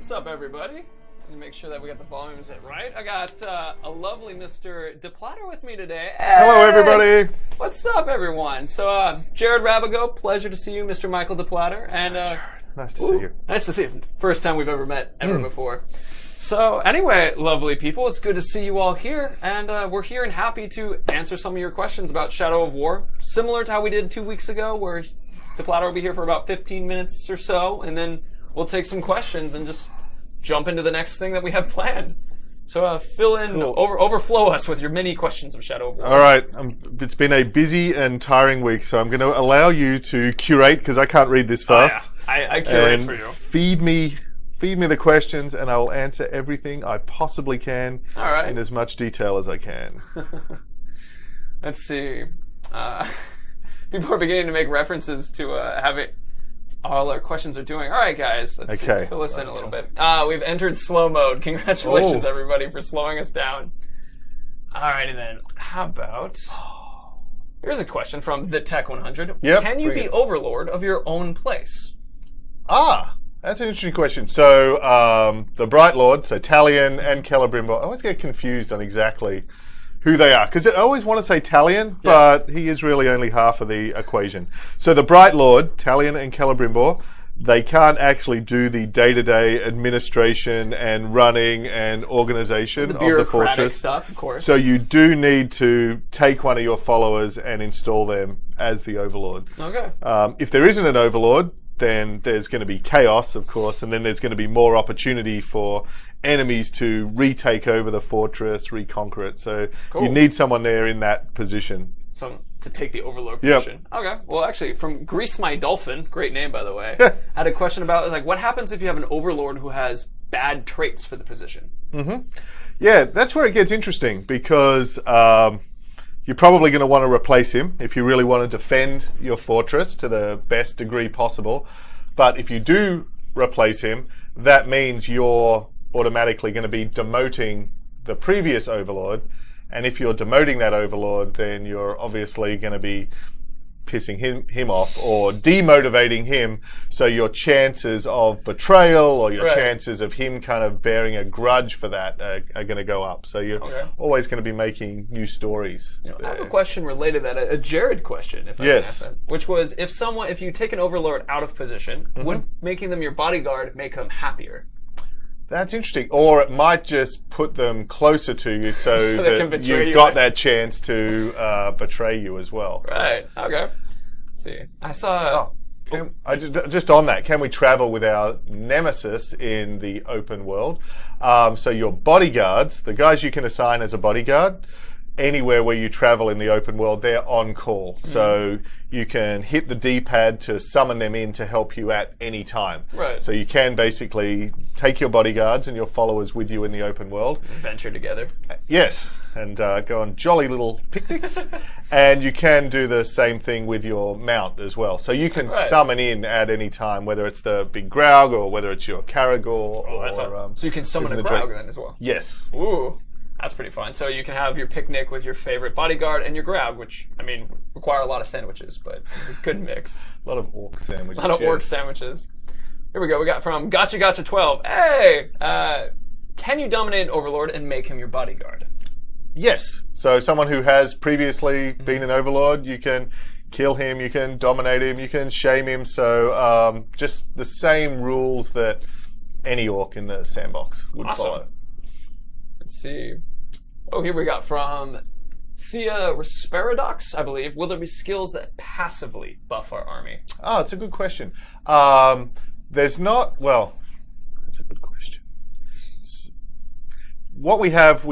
What's up, everybody? Let me make sure that we got the volume set right. I got a lovely Mr. DePlatter with me today. Hey! Hello, everybody. What's up, everyone? So, Jared Rabago, pleasure to see you, Mr. Michael DePlatter. And Jared, nice to see you. Nice to see you. First time we've ever met before. So, anyway, lovely people, it's good to see you all here, and we're here and happy to answer some of your questions about Shadow of War, similar to how we did 2 weeks ago, where DePlatter will be here for about 15 minutes or so, and then we'll take some questions and just jump into the next thing that we have planned. So fill in, overflow us with your many questions of Shadow of War. All right, it's been a busy and tiring week, so I'm going to allow you to curate, because I can't read this fast. Oh, yeah. I curate for you. Feed me the questions, and I will answer everything I possibly can in as much detail as I can. Let's see. People are beginning to make references to have it. All our questions are doing. All right, guys. Let's see. Fill us in a little bit. We've entered slow mode. Congratulations, everybody, for slowing us down. All righty then. How about... Here's a question from the Tech 100. Yep, Can you be overlord of your own place? That's an interesting question. So, the Bright Lord, so Talion and Celebrimbor, I always get confused on exactly who they are, because I always want to say Talion, but he is really only half of the equation. So the Bright Lord, Talion and Celebrimbor, they can't actually do the day-to-day administration and running and organization of the fortress stuff, of course. So you do need to take one of your followers and install them as the overlord. Okay. If there isn't an overlord, then there's going to be chaos, of course, and then there's going to be more opportunity for enemies to retake over the fortress, reconquer it. So you need someone there in that position. So to take the overlord position. Okay. Well, actually, from Grease My Dolphin, great name, by the way, had a question about, like, what happens if you have an overlord who has bad traits for the position? Yeah, that's where it gets interesting, because you're probably going to want to replace him if you really want to defend your fortress to the best degree possible. But if you do replace him, that means you're automatically going to be demoting the previous overlord. And if you're demoting that overlord, then you're obviously going to be pissing him off or demotivating him. So your chances of betrayal or your chances of him kind of bearing a grudge for that are going to go up. So you're always going to be making new stories. I have a question related to that, a Jared question, if I can ask that, which was, if you take an overlord out of position, would making them your bodyguard make them happier? That's interesting. Or it might just put them closer to you so that you've got that chance to betray you as well. Right. Okay. Let's see. I saw... just on that, can we travel with our Nemesis in the open world? So your bodyguards, the guys you can assign as a bodyguard, anywhere where you travel in the open world, they're on call. So you can hit the D-pad to summon them in to help you at any time. Right. So you can basically take your bodyguards and your followers with you in the open world. Venture together. Yes, and go on jolly little picnics. And you can do the same thing with your mount as well. So you can summon in at any time, whether it's the big Graug or whether it's your Caragor. So you can summon a Graug then as well? Yes. Ooh. That's pretty fun. So you can have your picnic with your favorite bodyguard and your Graug, which, I mean, require a lot of sandwiches, but it's a good mix. A lot of orc sandwiches. A lot of orc sandwiches. Here we go. We got from Gotcha 12. Hey! Can you dominate an overlord and make him your bodyguard? Yes. So someone who has previously been an overlord, you can kill him, you can dominate him, you can shame him. So just the same rules that any orc in the sandbox would follow. Let's see. Oh, here we got from Thea Respiradox, I believe. Will there be skills that passively buff our army? Oh, it's a good question. There's not, well, that's a good question. What we have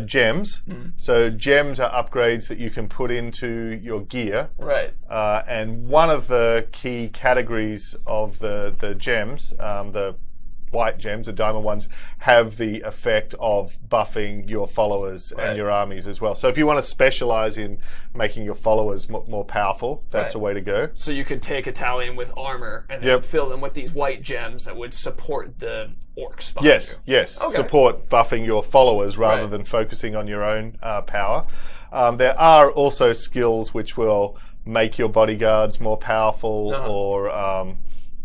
gems. So gems are upgrades that you can put into your gear. Right. And one of the key categories of the gems, the white gems, the diamond ones, have the effect of buffing your followers and your armies as well. So if you want to specialize in making your followers more powerful, that's a way to go. So you could take Italian with armor and then fill them with these white gems that would support the orcs behind you. Yes. Okay. Support buffing your followers rather than focusing on your own power. There are also skills which will make your bodyguards more powerful or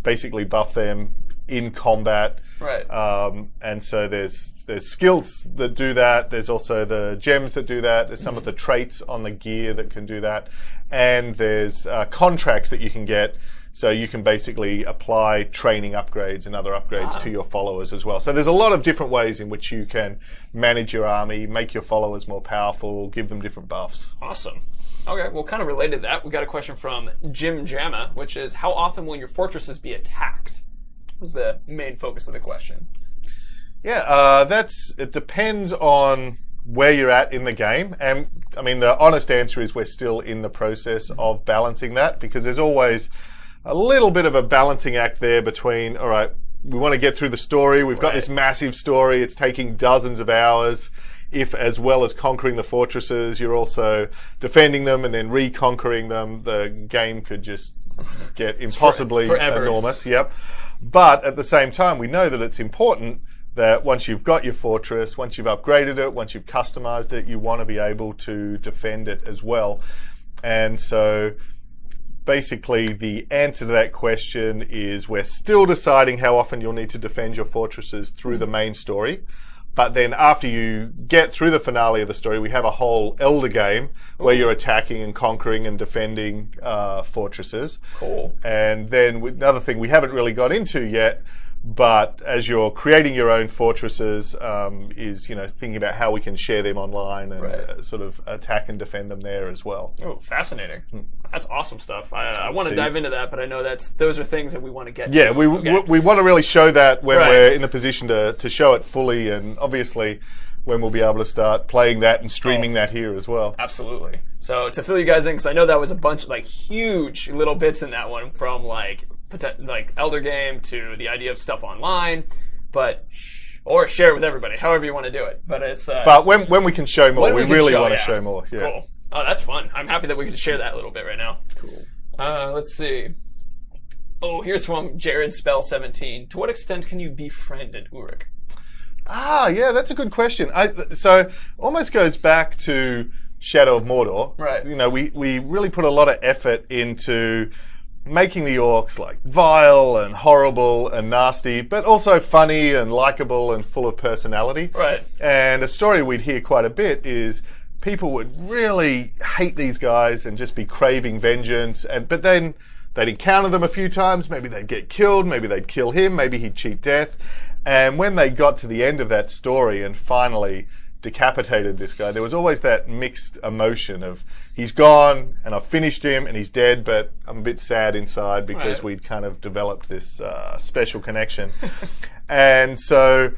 basically buff them in combat. Right. And so there's skills that do that. There's also the gems that do that. There's some of the traits on the gear that can do that. And there's contracts that you can get. So you can basically apply training upgrades and other upgrades to your followers as well. So there's a lot of different ways in which you can manage your army, make your followers more powerful, give them different buffs. Awesome. Okay, well, kind of related to that, we got a question from Jim Jamma, which is, how often will your fortresses be attacked? Was the main focus of the question. Yeah, it depends on where you're at in the game. And I mean, the honest answer is we're still in the process of balancing that, because there's always a little bit of a balancing act there between, all right, we want to get through the story. We've got this massive story. It's taking dozens of hours. If, as well as conquering the fortresses, you're also defending them and then reconquering them, the game could just get impossibly enormous. Yep. But at the same time, we know that it's important that once you've got your fortress, once you've upgraded it, once you've customized it, you want to be able to defend it as well. And so basically the answer to that question is we're still deciding how often you'll need to defend your fortresses through the main story. But then after you get through the finale of the story, we have a whole Elder game where you're attacking and conquering and defending fortresses. Cool. And then another thing we haven't really got into yet, but as you're creating your own fortresses, is, you know, thinking about how we can share them online and sort of attack and defend them there as well. Oh, fascinating. That's awesome stuff. I want to dive into that, but I know those are things that we want to get to. Yeah, we want to really show that when we're in a position to show it fully, and obviously when we'll be able to start playing that and streaming that here as well. Absolutely. So to fill you guys in, because I know that was a bunch of like huge little bits in that one, from like Elder game to the idea of stuff online, but or share it with everybody, however you want to do it. But it's but when we can show more, we really want to show more. Yeah. Cool. Oh, that's fun. I'm happy that we can share that a little bit right now. Cool. Let's see. Oh, here's from Jared Spell 17. To what extent can you befriend an Uruk? Ah, yeah, that's a good question. So almost goes back to Shadow of Mordor. Right. You know, we really put a lot of effort into making the orcs like vile and horrible and nasty, but also funny and likable and full of personality. Right. And a story we'd hear quite a bit is people would really hate these guys and just be craving vengeance, but then they'd encounter them a few times, maybe they'd get killed, maybe they'd kill him, maybe he'd cheat death. And when they got to the end of that story and finally decapitated this guy, there was always that mixed emotion of, he's gone and I've finished him and he's dead, but I'm a bit sad inside because we'd kind of developed this special connection. And so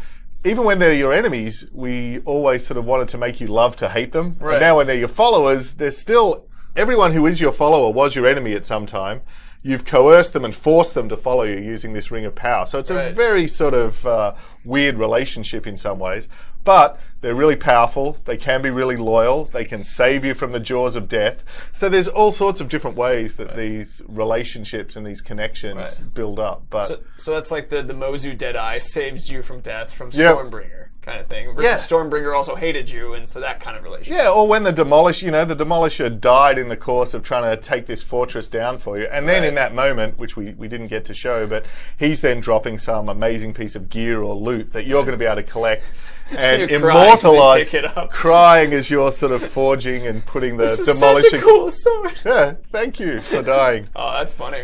even when they're your enemies, we always sort of wanted to make you love to hate them. Right. And now when they're your followers, there's still, everyone who is your follower was your enemy at some time. You've coerced them and forced them to follow you using this ring of power. So it's a very sort of weird relationship in some ways. But they're really powerful. They can be really loyal. They can save you from the jaws of death. So there's all sorts of different ways that these relationships and these connections build up. But so that's like the Mozu Deadeye saves you from death from Stormbringer. Kind of thing. Versus Stormbringer also hated you, and so that kind of relationship. Yeah, or when the Demolisher died in the course of trying to take this fortress down for you. And then in that moment, which we didn't get to show, but he's then dropping some amazing piece of gear or loot that you're going to be able to collect and immortalize, crying as you're sort of forging and putting the Demolisher. Such a cool sword. Yeah, thank you for dying. Oh, that's funny.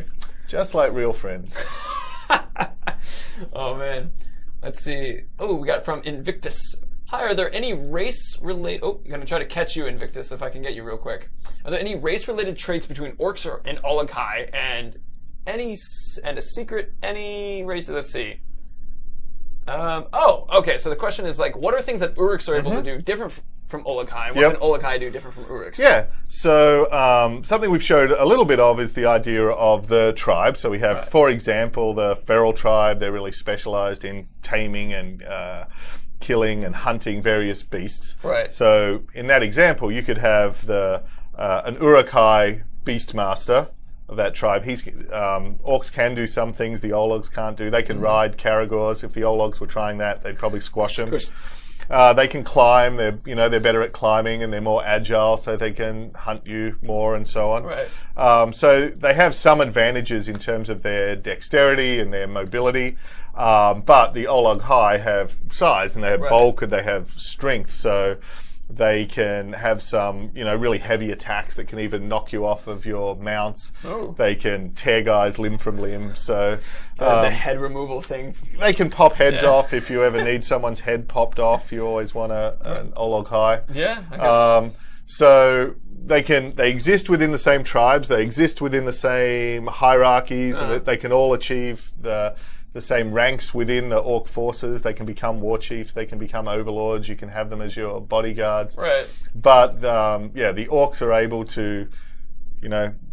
Just like real friends. Oh, man. Let's see. Oh, we got from Invictus. Hi, are there any race-related... Oh, I'm going to try to catch you, Invictus, if I can get you real quick. Are there any race-related traits between orcs and Ologhai and any race... Let's see. Oh, okay. So the question is, like, what are things that Uruks are able to do different from Ologhai? And what can Ologhai do different from Uruks? Yeah. So something we've showed a little bit of is the idea of the tribe. So we have, for example, the feral tribe. They're really specialized in taming and killing and hunting various beasts. Right. So in that example, you could have an Uruk-hai beastmaster of that tribe. Orcs can do some things the Ologs can't do. They can ride Caragors. If the Ologs were trying that, they'd probably squash them. They can climb. They're better at climbing, and they're more agile, so they can hunt you more and so on. Right. So they have some advantages in terms of their dexterity and their mobility. But the Olog High have size, and they have bulk, and they have strength. So they can have some, really heavy attacks that can even knock you off of your mounts. Oh. They can tear guys limb from limb. So the head removal thing. They can pop heads off if you ever need someone's head popped off. You always want an Olog High. Yeah, I guess. So they exist within the same tribes. They exist within the same hierarchies, and they can all achieve the same ranks within the orc forces. They can become war chiefs. They can become overlords. You can have them as your bodyguards. Right. But the orcs are able to,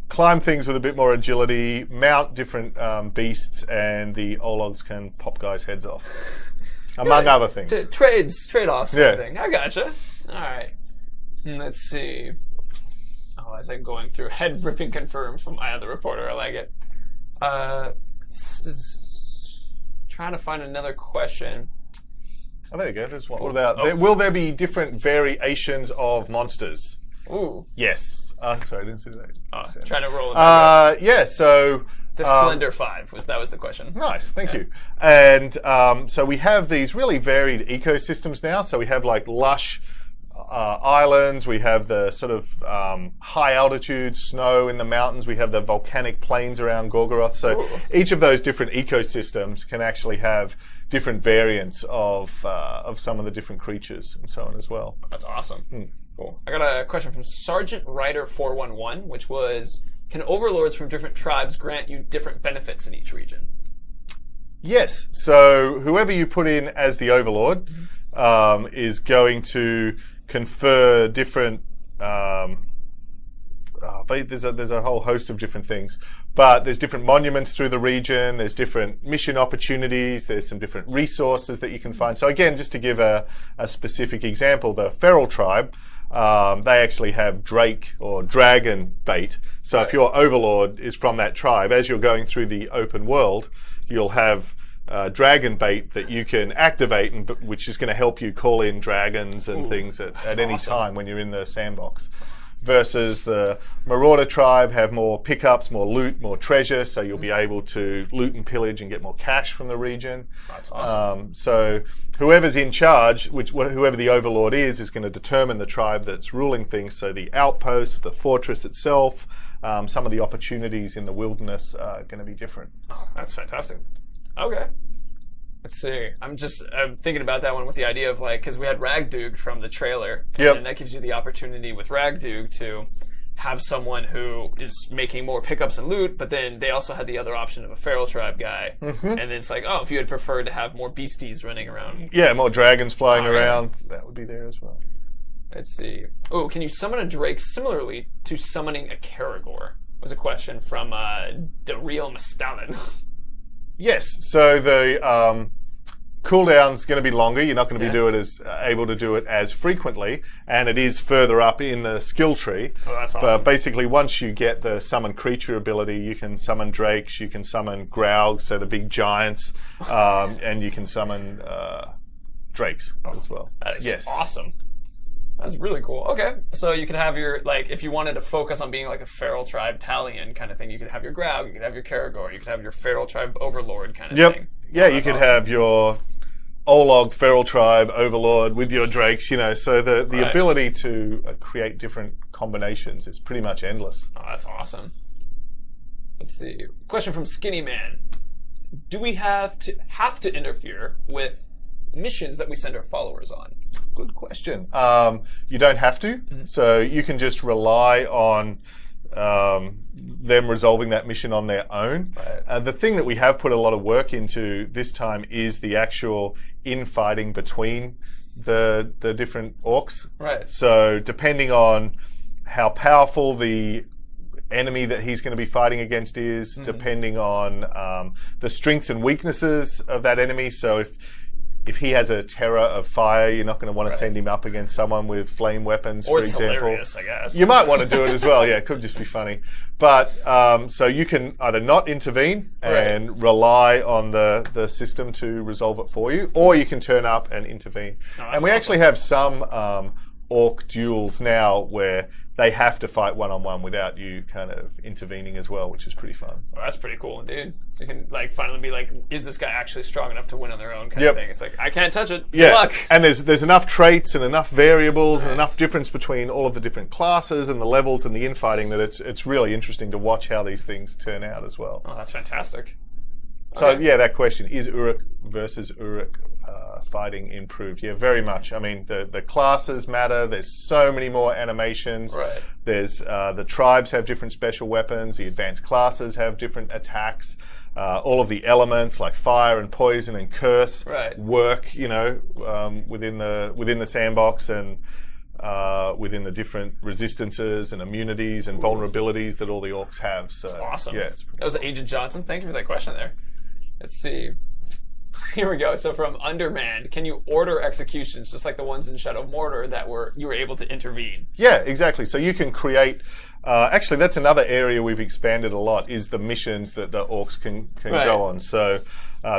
climb things with a bit more agility, mount different beasts, and the Ologs can pop guys' heads off, among other things. Trade-offs kind of thing. I gotcha. All right. Let's see. Oh, as I'm going through head ripping confirmed from my other reporter, I like it. Trying to find another question. Oh, there you go. There's one. What about, will there be different variations of monsters? Ooh. Yes. Sorry, I didn't see that. Oh, trying to roll it. Yeah, so... The Slender 5, that was the question. Nice, thank you. And so we have these really varied ecosystems now. So we have like lush islands, we have the sort of high altitude snow in the mountains, we have the volcanic plains around Gorgoroth. So each of those different ecosystems can actually have different variants of some of the different creatures and so on as well. That's awesome. Cool. I got a question from Sergeant Ryder 411, which was, can overlords from different tribes grant you different benefits in each region? Yes. So whoever you put in as the overlord is going to confer different. There's a whole host of different things, but there's different monuments through the region. There's different mission opportunities. There's some different resources that you can find. So again, just to give a specific example, the Feral tribe, they actually have drake or dragon bait. So if your overlord is from that tribe, as you're going through the open world, you'll have dragon bait that you can activate, which is going to help you call in dragons and things at any time when you're in the sandbox. Versus the Marauder tribe have more pickups, more loot, more treasure, so you'll be able to loot and pillage and get more cash from the region. That's awesome. So whoever's in charge, whoever the overlord is going to determine the tribe that's ruling things. So the outpost, the fortress itself, some of the opportunities in the wilderness are going to be different. Oh, that's fantastic. Okay. Let's see. I'm thinking about that one with the idea of because we had Ragdug from the trailer, and that gives you the opportunity with Ragdug to have someone who is making more pickups and loot, but then they also had the other option of a Feral tribe guy, and then it's if you had preferred to have more beasties running around. Yeah, more dragons flying around, that would be there as well. Let's see. Oh, can you summon a drake similarly to summoning a Caragor? Was a question from Daryl Mastalin. Yes, so the cooldown's going to be longer. You're not going to be able to do it as frequently, and it is further up in the skill tree. Oh, that's awesome. But basically, once you get the summon creature ability, you can summon drakes, you can summon graugs, so the big giants, and you can summon drakes as well. That is awesome. That's really cool. Okay, so you could have your, if you wanted to focus on being a Feral tribe Talion kind of thing, you could have your Graug, you could have your Caragor, you could have your Feral tribe Overlord kind of thing. Yeah, you could have your Olog Feral tribe Overlord with your drakes, so the ability to create different combinations is pretty much endless. Oh, that's awesome. Let's see. Question from Skinny Man. Do we have to interfere with missions that we send our followers on? Good question. You don't have to, so you can just rely on them resolving that mission on their own. Right. The thing that we have put a lot of work into this time is the actual infighting between the different orcs. Right. So depending on how powerful the enemy that he's going to be fighting against is, depending on the strengths and weaknesses of that enemy. So if if he has a terror of fire, you're not going to want to send him up against someone with flame weapons, for example. Hilarious, I guess. You might want to do it as well. Yeah, it could just be funny. But so you can either not intervene and rely on the system to resolve it for you, or you can turn up and intervene. And we actually have some orc duels now where they have to fight one-on-one without you kind of intervening as well, which is pretty fun. Well, that's pretty cool, dude. So you can like finally be like, is this guy actually strong enough to win on their own kind of thing? It's like, I can't touch it. Good luck. And there's enough traits and enough variables and enough difference between all of the different classes and the levels and the infighting that it's really interesting to watch how these things turn out as well. Oh, that's fantastic. So yeah, that question, is Uruk versus Uruk fighting improved? Yeah, very much. I mean, the classes matter. There's so many more animations. There's the tribes have different special weapons. The advanced classes have different attacks. All of the elements like fire and poison and curse work, you know, within the sandbox and within the different resistances and immunities and vulnerabilities that all the orcs have. So that's awesome. Yeah, that was Agent Johnson. Thank you for that question there. Let's see. Here we go. So from Undermanned, can you order executions just like the ones in Shadow of Mordor that you were able to intervene? Yeah, exactly. So you can create. Actually, that's another area we've expanded a lot. Is the missions that the orcs can go on. So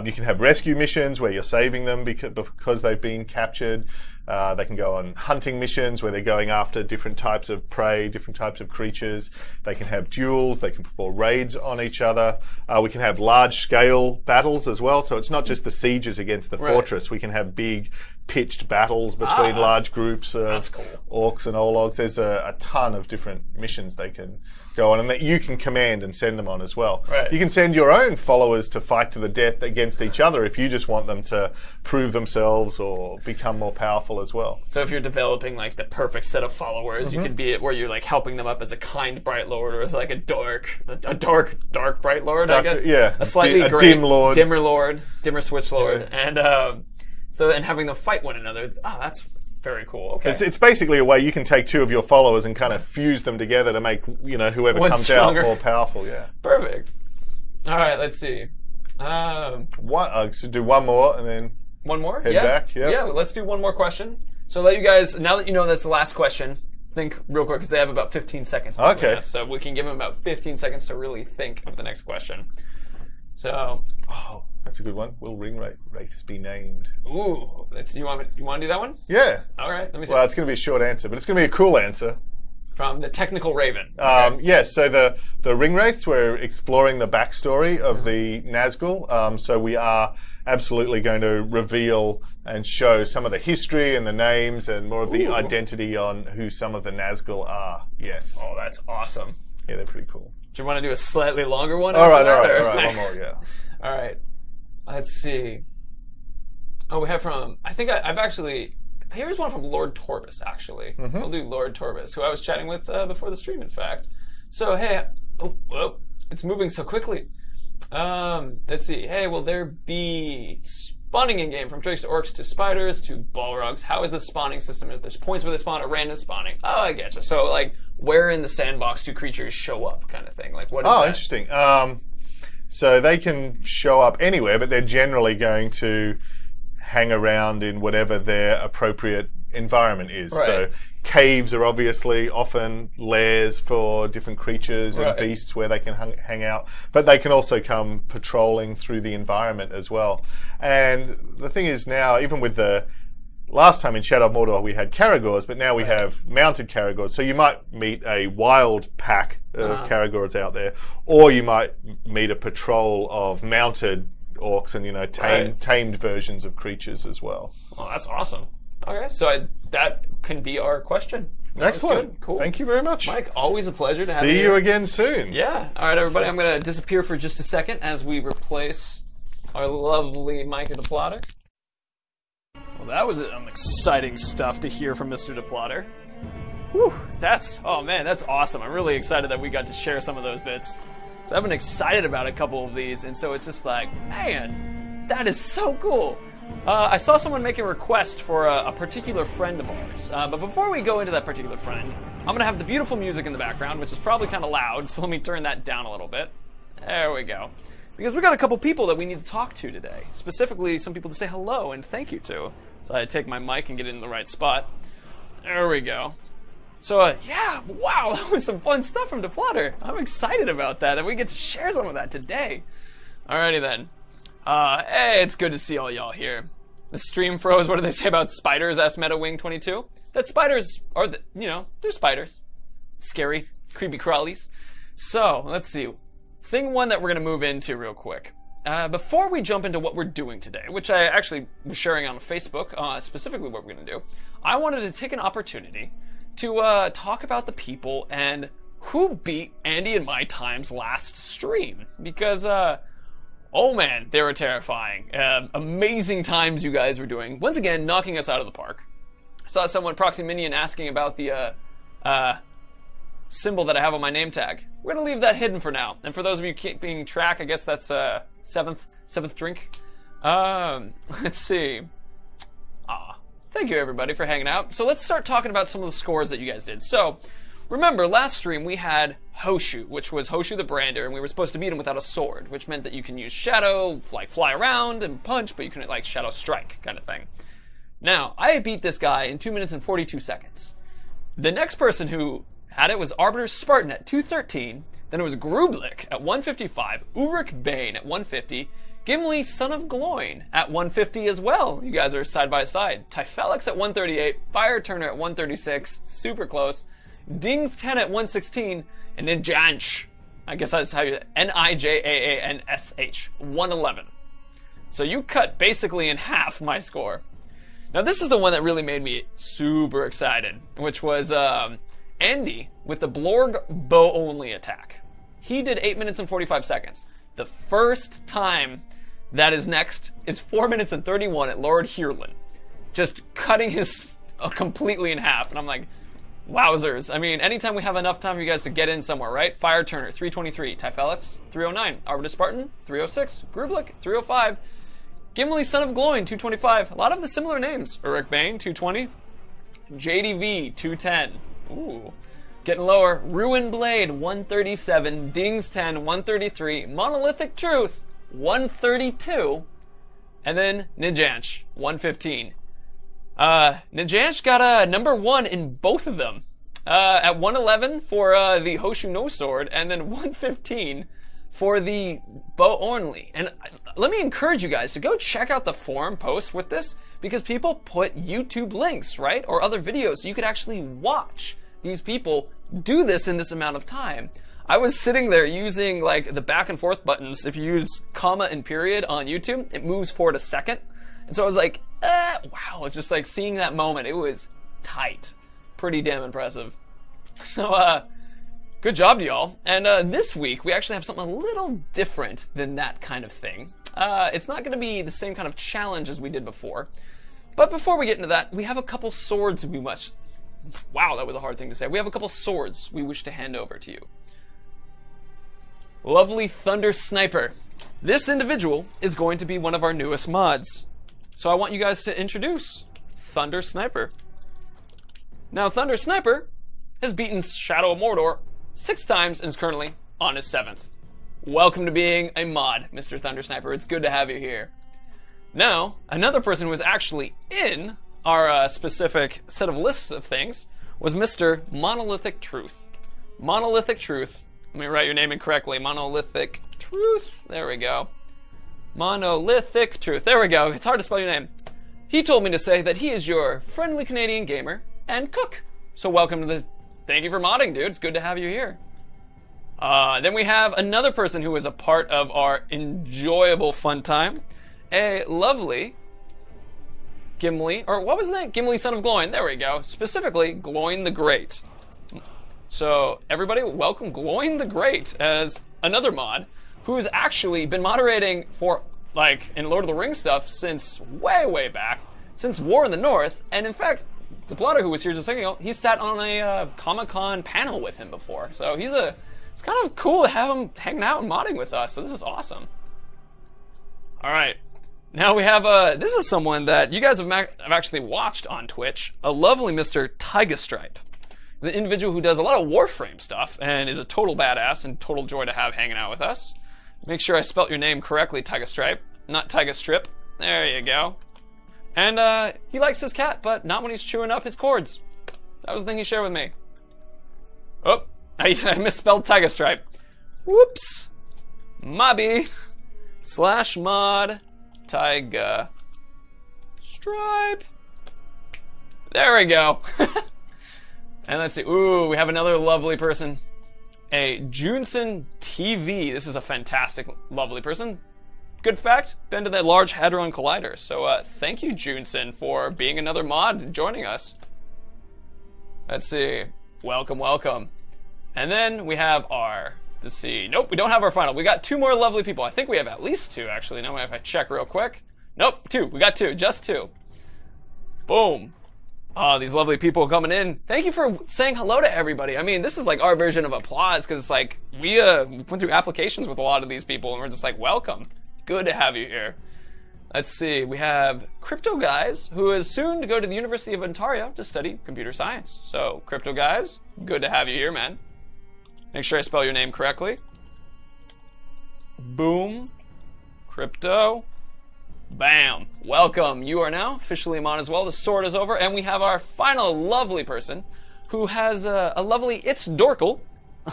you can have rescue missions where you're saving them because they've been captured. They can go on hunting missions where they're going after different types of prey, different types of creatures. They can have duels. They can perform raids on each other. We can have large-scale battles as well. So it's not just the sieges against the fortress. We can have big pitched battles between large groups of orcs and ologs. There's a ton of different missions they can go on and that you can command and send them on as well. You can send your own followers to fight to the death against each other if you just want them to prove themselves or become more powerful as well. So if you're developing like the perfect set of followers, you can be it where you're like helping them up as a kind Bright Lord or as like a dark Bright Lord, I guess. Yeah. A slightly dim Lord. Dimmer Lord, Dimmer Switch Lord. And and having them fight one another. Oh, that's very cool. Okay. It's basically a way you can take two of your followers and kind of fuse them together to make, you know, whoever comes stronger. Out more powerful. Yeah. Perfect. All right, let's see. Should do one more and then one more? Head back. Yeah, let's do one more question. So let you guys, now that you know that's the last question, think real quick because they have about 15 seconds. Okay. Us, so we can give them about 15 seconds to really think of the next question. So. Oh, that's a good one. Will ring wraiths be named? Ooh, you want to do that one? Yeah. All right. Let me see. Well, it's going to be a short answer, but it's going to be a cool answer. From the Technical Raven. Yes, so the ring wraiths, we're exploring the backstory of the Nazgul. So we are absolutely going to reveal and show some of the history and the names and more of the identity on who some of the Nazgul are. Yes. Oh, that's awesome. Yeah, they're pretty cool. Do you want to do a slightly longer one? All right. One more, yeah. All right. Let's see. Oh, we have from, I think I've actually, here's one from Lord Torbus, actually. We'll do Lord Torbus, who I was chatting with before the stream, in fact. So, hey, it's moving so quickly. Let's see. Hey, will there be spawning in-game from drakes to orcs to spiders to balrogs? How is the spawning system? There's points where they spawn or random spawning. Oh, I getcha. So, like, where in the sandbox do creatures show up kind of thing? Like, what is that? Interesting. So they can show up anywhere, but they're generally going to hang around in whatever their appropriate environment is. So caves are obviously often lairs for different creatures and beasts where they can hang out, but they can also come patrolling through the environment as well. And the thing is now, even with the last time in Shadow of Mordor we had Caragors, but now we have mounted Caragors. So you might meet a wild pack of Caragors out there, or you might meet a patrol of mounted orcs and, you know, tamed versions of creatures as well. Oh, that's awesome. Okay, so that can be our question. Excellent. Cool. Thank you very much. Mike, always a pleasure to have you. See you again soon. Yeah. All right, everybody, I'm going to disappear for just a second as we replace our lovely Micah DePlotter. Well, that was exciting stuff to hear from Mr. DePlotter. Whew, that's awesome. I'm really excited that we got to share some of those bits. So I've been excited about a couple of these, and so it's just like, man, that is so cool. I saw someone make a request for a particular friend of ours, but before we go into that particular friend, I'm going to have the beautiful music in the background, which is probably kind of loud, so let me turn that down a little bit. There we go. because we got a couple people that we need to talk to today. Specifically, some people to say hello and thank you to. So I take my mic and get it in the right spot. There we go. So, yeah, wow, that was some fun stuff from Deflutter. I'm excited about that we get to share some of that today. Alrighty then. Hey, it's good to see all y'all here. The stream froze. What do they say about spiders? Asked MetaWing22. That spiders are, they're spiders. Scary, creepy crawlies. So, let's see. Thing one that we're going to move into real quick. Before we jump into what we're doing today, which I actually was sharing on Facebook, specifically what we're going to do, I wanted to take an opportunity to talk about the people and who beat Andy and my times last stream. Because, oh man, they were terrifying. Amazing times you guys were doing. Once again, knocking us out of the park. I saw someone, Proxy Minion, asking about the symbol that I have on my name tag. We're gonna leave that hidden for now. And for those of you keeping track, I guess that's seventh drink. Let's see. Thank you everybody for hanging out. So let's start talking about some of the scores that you guys did. So, remember, last stream we had Hoshu, which was Hoshu the Brander, and we were supposed to beat him without a sword, which meant that you can use Shadow, like fly around and punch, but you couldn't like Shadow Strike kind of thing. Now, I beat this guy in 2 minutes and 42 seconds. The next person who had it was Arbiter Spartan at 2:13, then it was Grublik at 1:55, Ulrich Bane at 1:50, Gimli Son of Gloin at 1:50 as well. You guys are side by side. Typhelix at 1:38, Fire Turner at 1:36, super close. Dings 10 at 1:16, and then Jansh, I guess that's how you, Nijaansh, 1:11. So you cut basically in half my score. Now this is the one that really made me super excited, which was Andy with the Blorg bow only attack. He did 8 minutes and 45 seconds. The first time that is next is 4 minutes and 31 at Lord Hierlin. Just cutting his completely in half. And I'm like, wowzers. I mean, anytime we have enough time for you guys to get in somewhere, right? Fire Turner, 3:23. Typhelix, 3:09. Arbiter Spartan, 3:06. Grublik, 3:05. Gimli Son of Gloin, 2:25. A lot of the similar names. Ulrich Bane, 2:20. JDV, 2:10. Ooh. Getting lower. Ruin Blade, 1:37. Dings 10, 1:33. Monolithic Truth, 1:32. And then Nijansh, 1:15. Nijansh got a number 1 in both of them. At 1:11 for the Hoshu no sword, and then 1:15 for the bow only. And let me encourage you guys to go check out the forum post with this, because people put YouTube links, right? Or other videos so you could actually watch these people do this in this amount of time. I was sitting there using like the back and forth buttons. If you use comma and period on YouTube, it moves forward a second. And so I was like, wow, just like seeing that moment, it was tight. Pretty damn impressive. So, good job to y'all. And this week, we actually have something a little different than that kind of thing. It's not going to be the same kind of challenge as we did before. But before we get into that, we have a couple swords we must... Wow, that was a hard thing to say. We have a couple swords we wish to hand over to you. Lovely Thunder Sniper. This individual is going to be one of our newest mods. So I want you guys to introduce Thunder Sniper. Now, Thunder Sniper has beaten Shadow of Mordor 6 times and is currently on his 7th. Welcome to being a mod, Mr. Thunder Sniper. It's good to have you here. Now, another person who was actually in our specific set of lists of things was Mr. Monolithic Truth. Monolithic Truth. Let me write your name incorrectly. Monolithic Truth. There we go. Monolithic Truth. There we go. It's hard to spell your name. He told me to say that he is your friendly Canadian gamer and cook. So welcome to the... Thank you for modding, dude. It's good to have you here. Then we have another person who was a part of our enjoyable fun time. A lovely... Gimli, or what was that? Gimli Son of Gloin. There we go. Specifically, Gloin the Great. So, everybody, welcome Gloin the Great as another mod who's actually been moderating for, like, in Lord of the Rings stuff since way, way back, since War in the North. And in fact, the plotter who was here just a second ago, he sat on a Comic-Con panel with him before. So it's kind of cool to have him hanging out and modding with us. So this is awesome. All right. Now we have, this is someone that you guys have actually watched on Twitch, a lovely Mr. Tyga Stripe. He's an individual who does a lot of Warframe stuff and is a total badass and total joy to have hanging out with us. Make sure I spelt your name correctly, Tyga Stripe, not Tyga Strip. There you go. And he likes his cat, but not when he's chewing up his cords. That was the thing he shared with me. Oh, I misspelled Tyga Stripe. Whoops. Mobby / mod Tyga Stripe. There we go. And let's see. Ooh, we have another lovely person. A Junson TV. This is a fantastic, lovely person. Good fact, been to that Large Hadron Collider. So thank you, Junson, for being another mod and joining us. Let's see. Welcome, welcome. And then we have our, let's see. Nope, we don't have our final. We got 2 more lovely people. I think we have at least 2, actually. Now if I check real quick. Nope, 2. We got 2, just 2. Boom. Oh, these lovely people coming in. Thank you for saying hello to everybody. I mean, this is like our version of applause, because it's like we went through applications with a lot of these people, and we're just like, welcome. Good to have you here. Let's see, we have Crypto Guys, who is soon to go to the University of Ontario to study computer science. So, Crypto Guys, good to have you here, man. Make sure I spell your name correctly. Boom. Crypto. Bam. Welcome. You are now officially a mod as well. The sword is over, and we have our final lovely person, who has a lovely It's Dorkle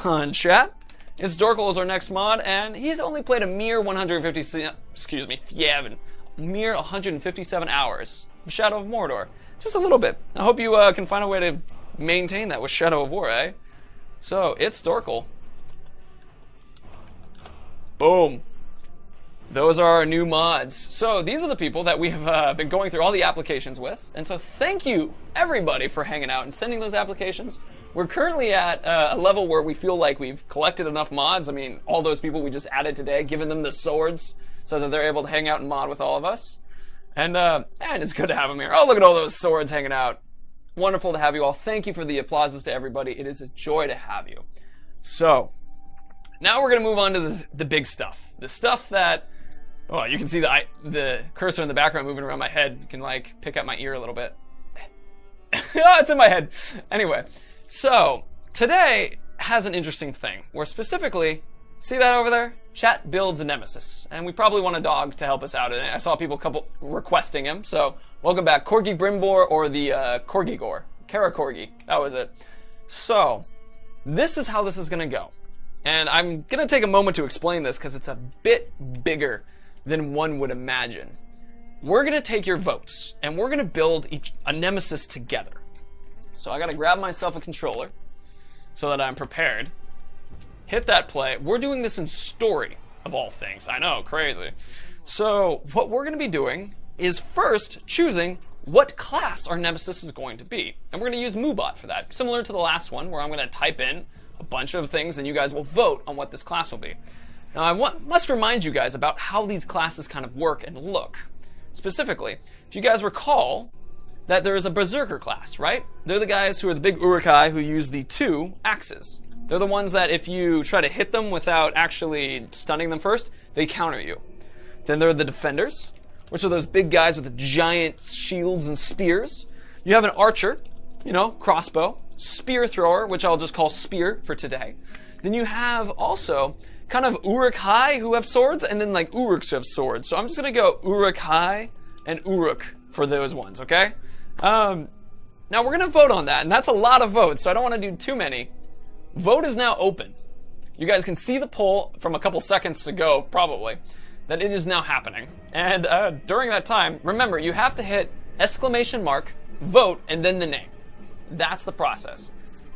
on chat. It's Dorkle is our next mod, and he's only played a mere 157 hours of Shadow of Mordor. Just a little bit. I hope you can find a way to maintain that with Shadow of War, eh? So, It's Dorkle. Boom. Those are our new mods. So these are the people that we have been going through all the applications with. And so thank you, everybody, for hanging out and sending those applications. We're currently at a level where we feel like we've collected enough mods. I mean, all those people we just added today, giving them the swords so that they're able to hang out and mod with all of us. And it's good to have them here. Oh, look at all those swords hanging out. Wonderful to have you all. Thank you for the applauses to everybody. It is a joy to have you. So now we're going to move on to the big stuff. The stuff that... Oh, you can see the cursor in the background moving around my head. You can like pick up my ear a little bit. Oh, it's in my head. Anyway, so today has an interesting thing where specifically, see that over there? Chat builds a Nemesis, and we probably want a dog to help us out in it. I saw people requesting him, so welcome back, Corgi Brimbor or the Corgi Gore. Kara Corgi, that was it. So this is how this is gonna go, and I'm gonna take a moment to explain this because it's a bit bigger than one would imagine. We're gonna take your votes and we're gonna build a Nemesis together. So I gotta grab myself a controller so that I'm prepared. Hit that play. We're doing this in story of all things. I know, crazy. So what we're gonna be doing is first choosing what class our Nemesis is going to be. And we're gonna use MooBot for that, similar to the last one where I'm gonna type in a bunch of things and you guys will vote on what this class will be. Now, I must remind you guys about how these classes kind of work and look. Specifically, if you guys recall that there is a Berserker class, right? They're the guys who are the big Uruk-hai who use the 2 axes. They're the ones that if you try to hit them without actually stunning them first, they counter you. Then there are the Defenders, which are those big guys with the giant shields and spears. You have an Archer, you know, crossbow. Spear Thrower, which I'll just call Spear for today. Then you have also kind of Uruk-hai who have swords, and then like Uruks who have swords. So I'm just gonna go Uruk-hai and Uruk for those ones, okay? Now we're gonna vote on that, and that's a lot of votes, so I don't wanna do too many. Vote is now open. You guys can see the poll from a couple seconds ago, probably, that it is now happening. And during that time, remember, you have to hit !vote and then the name. That's the process.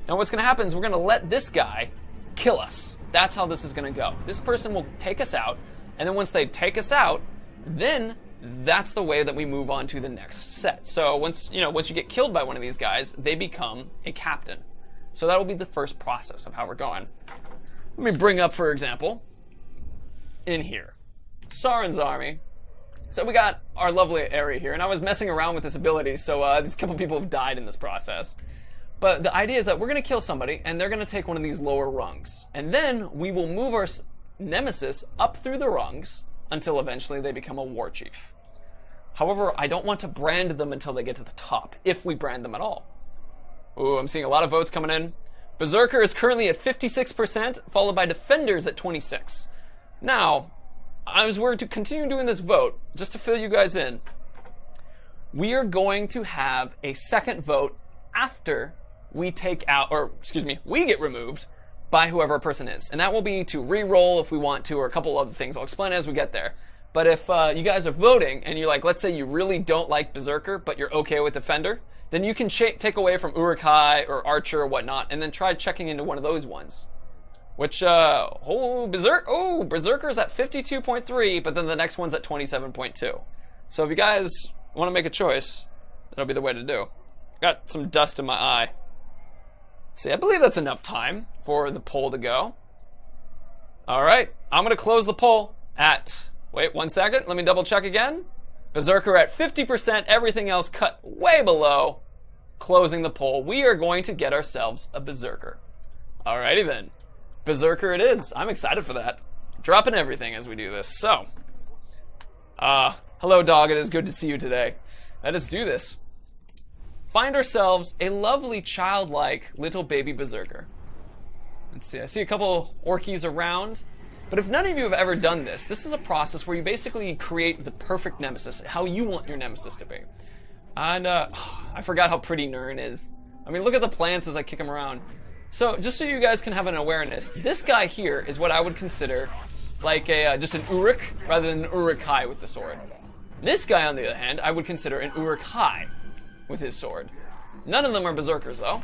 Now what's gonna happen is we're gonna let this guy kill us. That's how this is gonna go. This person will take us out, and then once they take us out, then that's the way that we move on to the next set. So once you get killed by one of these guys, they become a captain. So that will be the first process of how we're going. Let me bring up, for example, in here, Sauron's army. So we got our lovely area here, and I was messing around with this ability, so these couple people have died in this process. But the idea is that we're going to kill somebody, and they're going to take one of these lower rungs. And then we will move our Nemesis up through the rungs until eventually they become a war chief. However, I don't want to brand them until they get to the top, if we brand them at all. Ooh, I'm seeing a lot of votes coming in. Berserker is currently at 56%, followed by Defenders at 26%. Now, as we're to continue doing this vote, just to fill you guys in, we are going to have a second vote after we take out, or excuse me, we get removed by whoever a person is. And that will be to re-roll if we want to, or a couple other things. I'll explain as we get there. But if you guys are voting and you're like, let's say you really don't like Berserker, but you're okay with Defender, then you can take away from Uruk-hai or Archer or whatnot, and then try checking into one of those ones. Which, Berserker's at 52.3, but then the next one's at 27.2. So if you guys want to make a choice, that'll be the way to do. Got some dust in my eye. See, I believe that's enough time for the poll to go. Alright, I'm going to close the poll at, wait 1 second, let me double check again. Berserker at 50%, everything else cut way below. Closing the poll, we are going to get ourselves a Berserker. Alrighty then. Berserker it is. I'm excited for that. Dropping everything as we do this. So, hello dog, it is good to see you today. Let us do this. Find ourselves a lovely childlike little baby Berserker. Let's see, I see a couple orkies around. But if none of you have ever done this, this is a process where you basically create the perfect nemesis, how you want your nemesis to be. And I forgot how pretty Nern is. I mean, look at the plants as I kick him around. So, just so you guys can have an awareness, this guy here is what I would consider like a just an Uruk rather than an Uruk-hai with the sword. This guy, on the other hand, I would consider an Uruk-hai with his sword. None of them are Berserkers, though.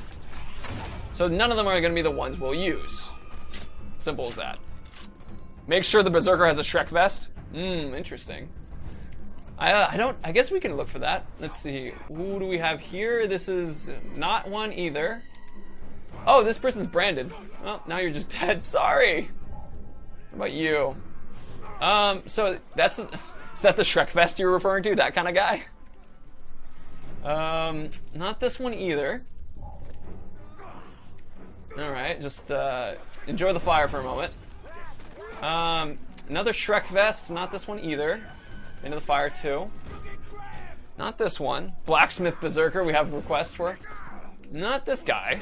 So none of them are going to be the ones we'll use. Simple as that. Make sure the Berserker has a Shrek vest. Interesting. I guess we can look for that. Let's see. Who do we have here? This is not one either. Oh, this person's branded. Oh, now you're just dead. Sorry. What about you? So is that the Shrek vest you're referring to? That kind of guy? Not this one either. Alright, just enjoy the fire for a moment. Another Shrek vest, not this one either. Into the fire too. Not this one. Blacksmith Berserker we have a request for. Not this guy.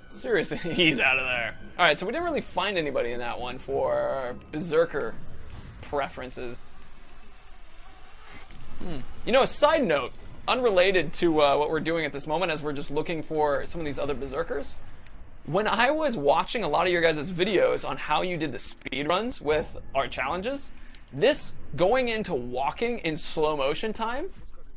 Seriously, he's out of there. Alright, so we didn't really find anybody in that one for Berserker preferences. You know, a side note, unrelated to what we're doing at this moment as we're just looking for some of these other Berserkers. When I was watching a lot of your guys' videos on how you did the speed runs with our challenges, this going into walking in slow motion time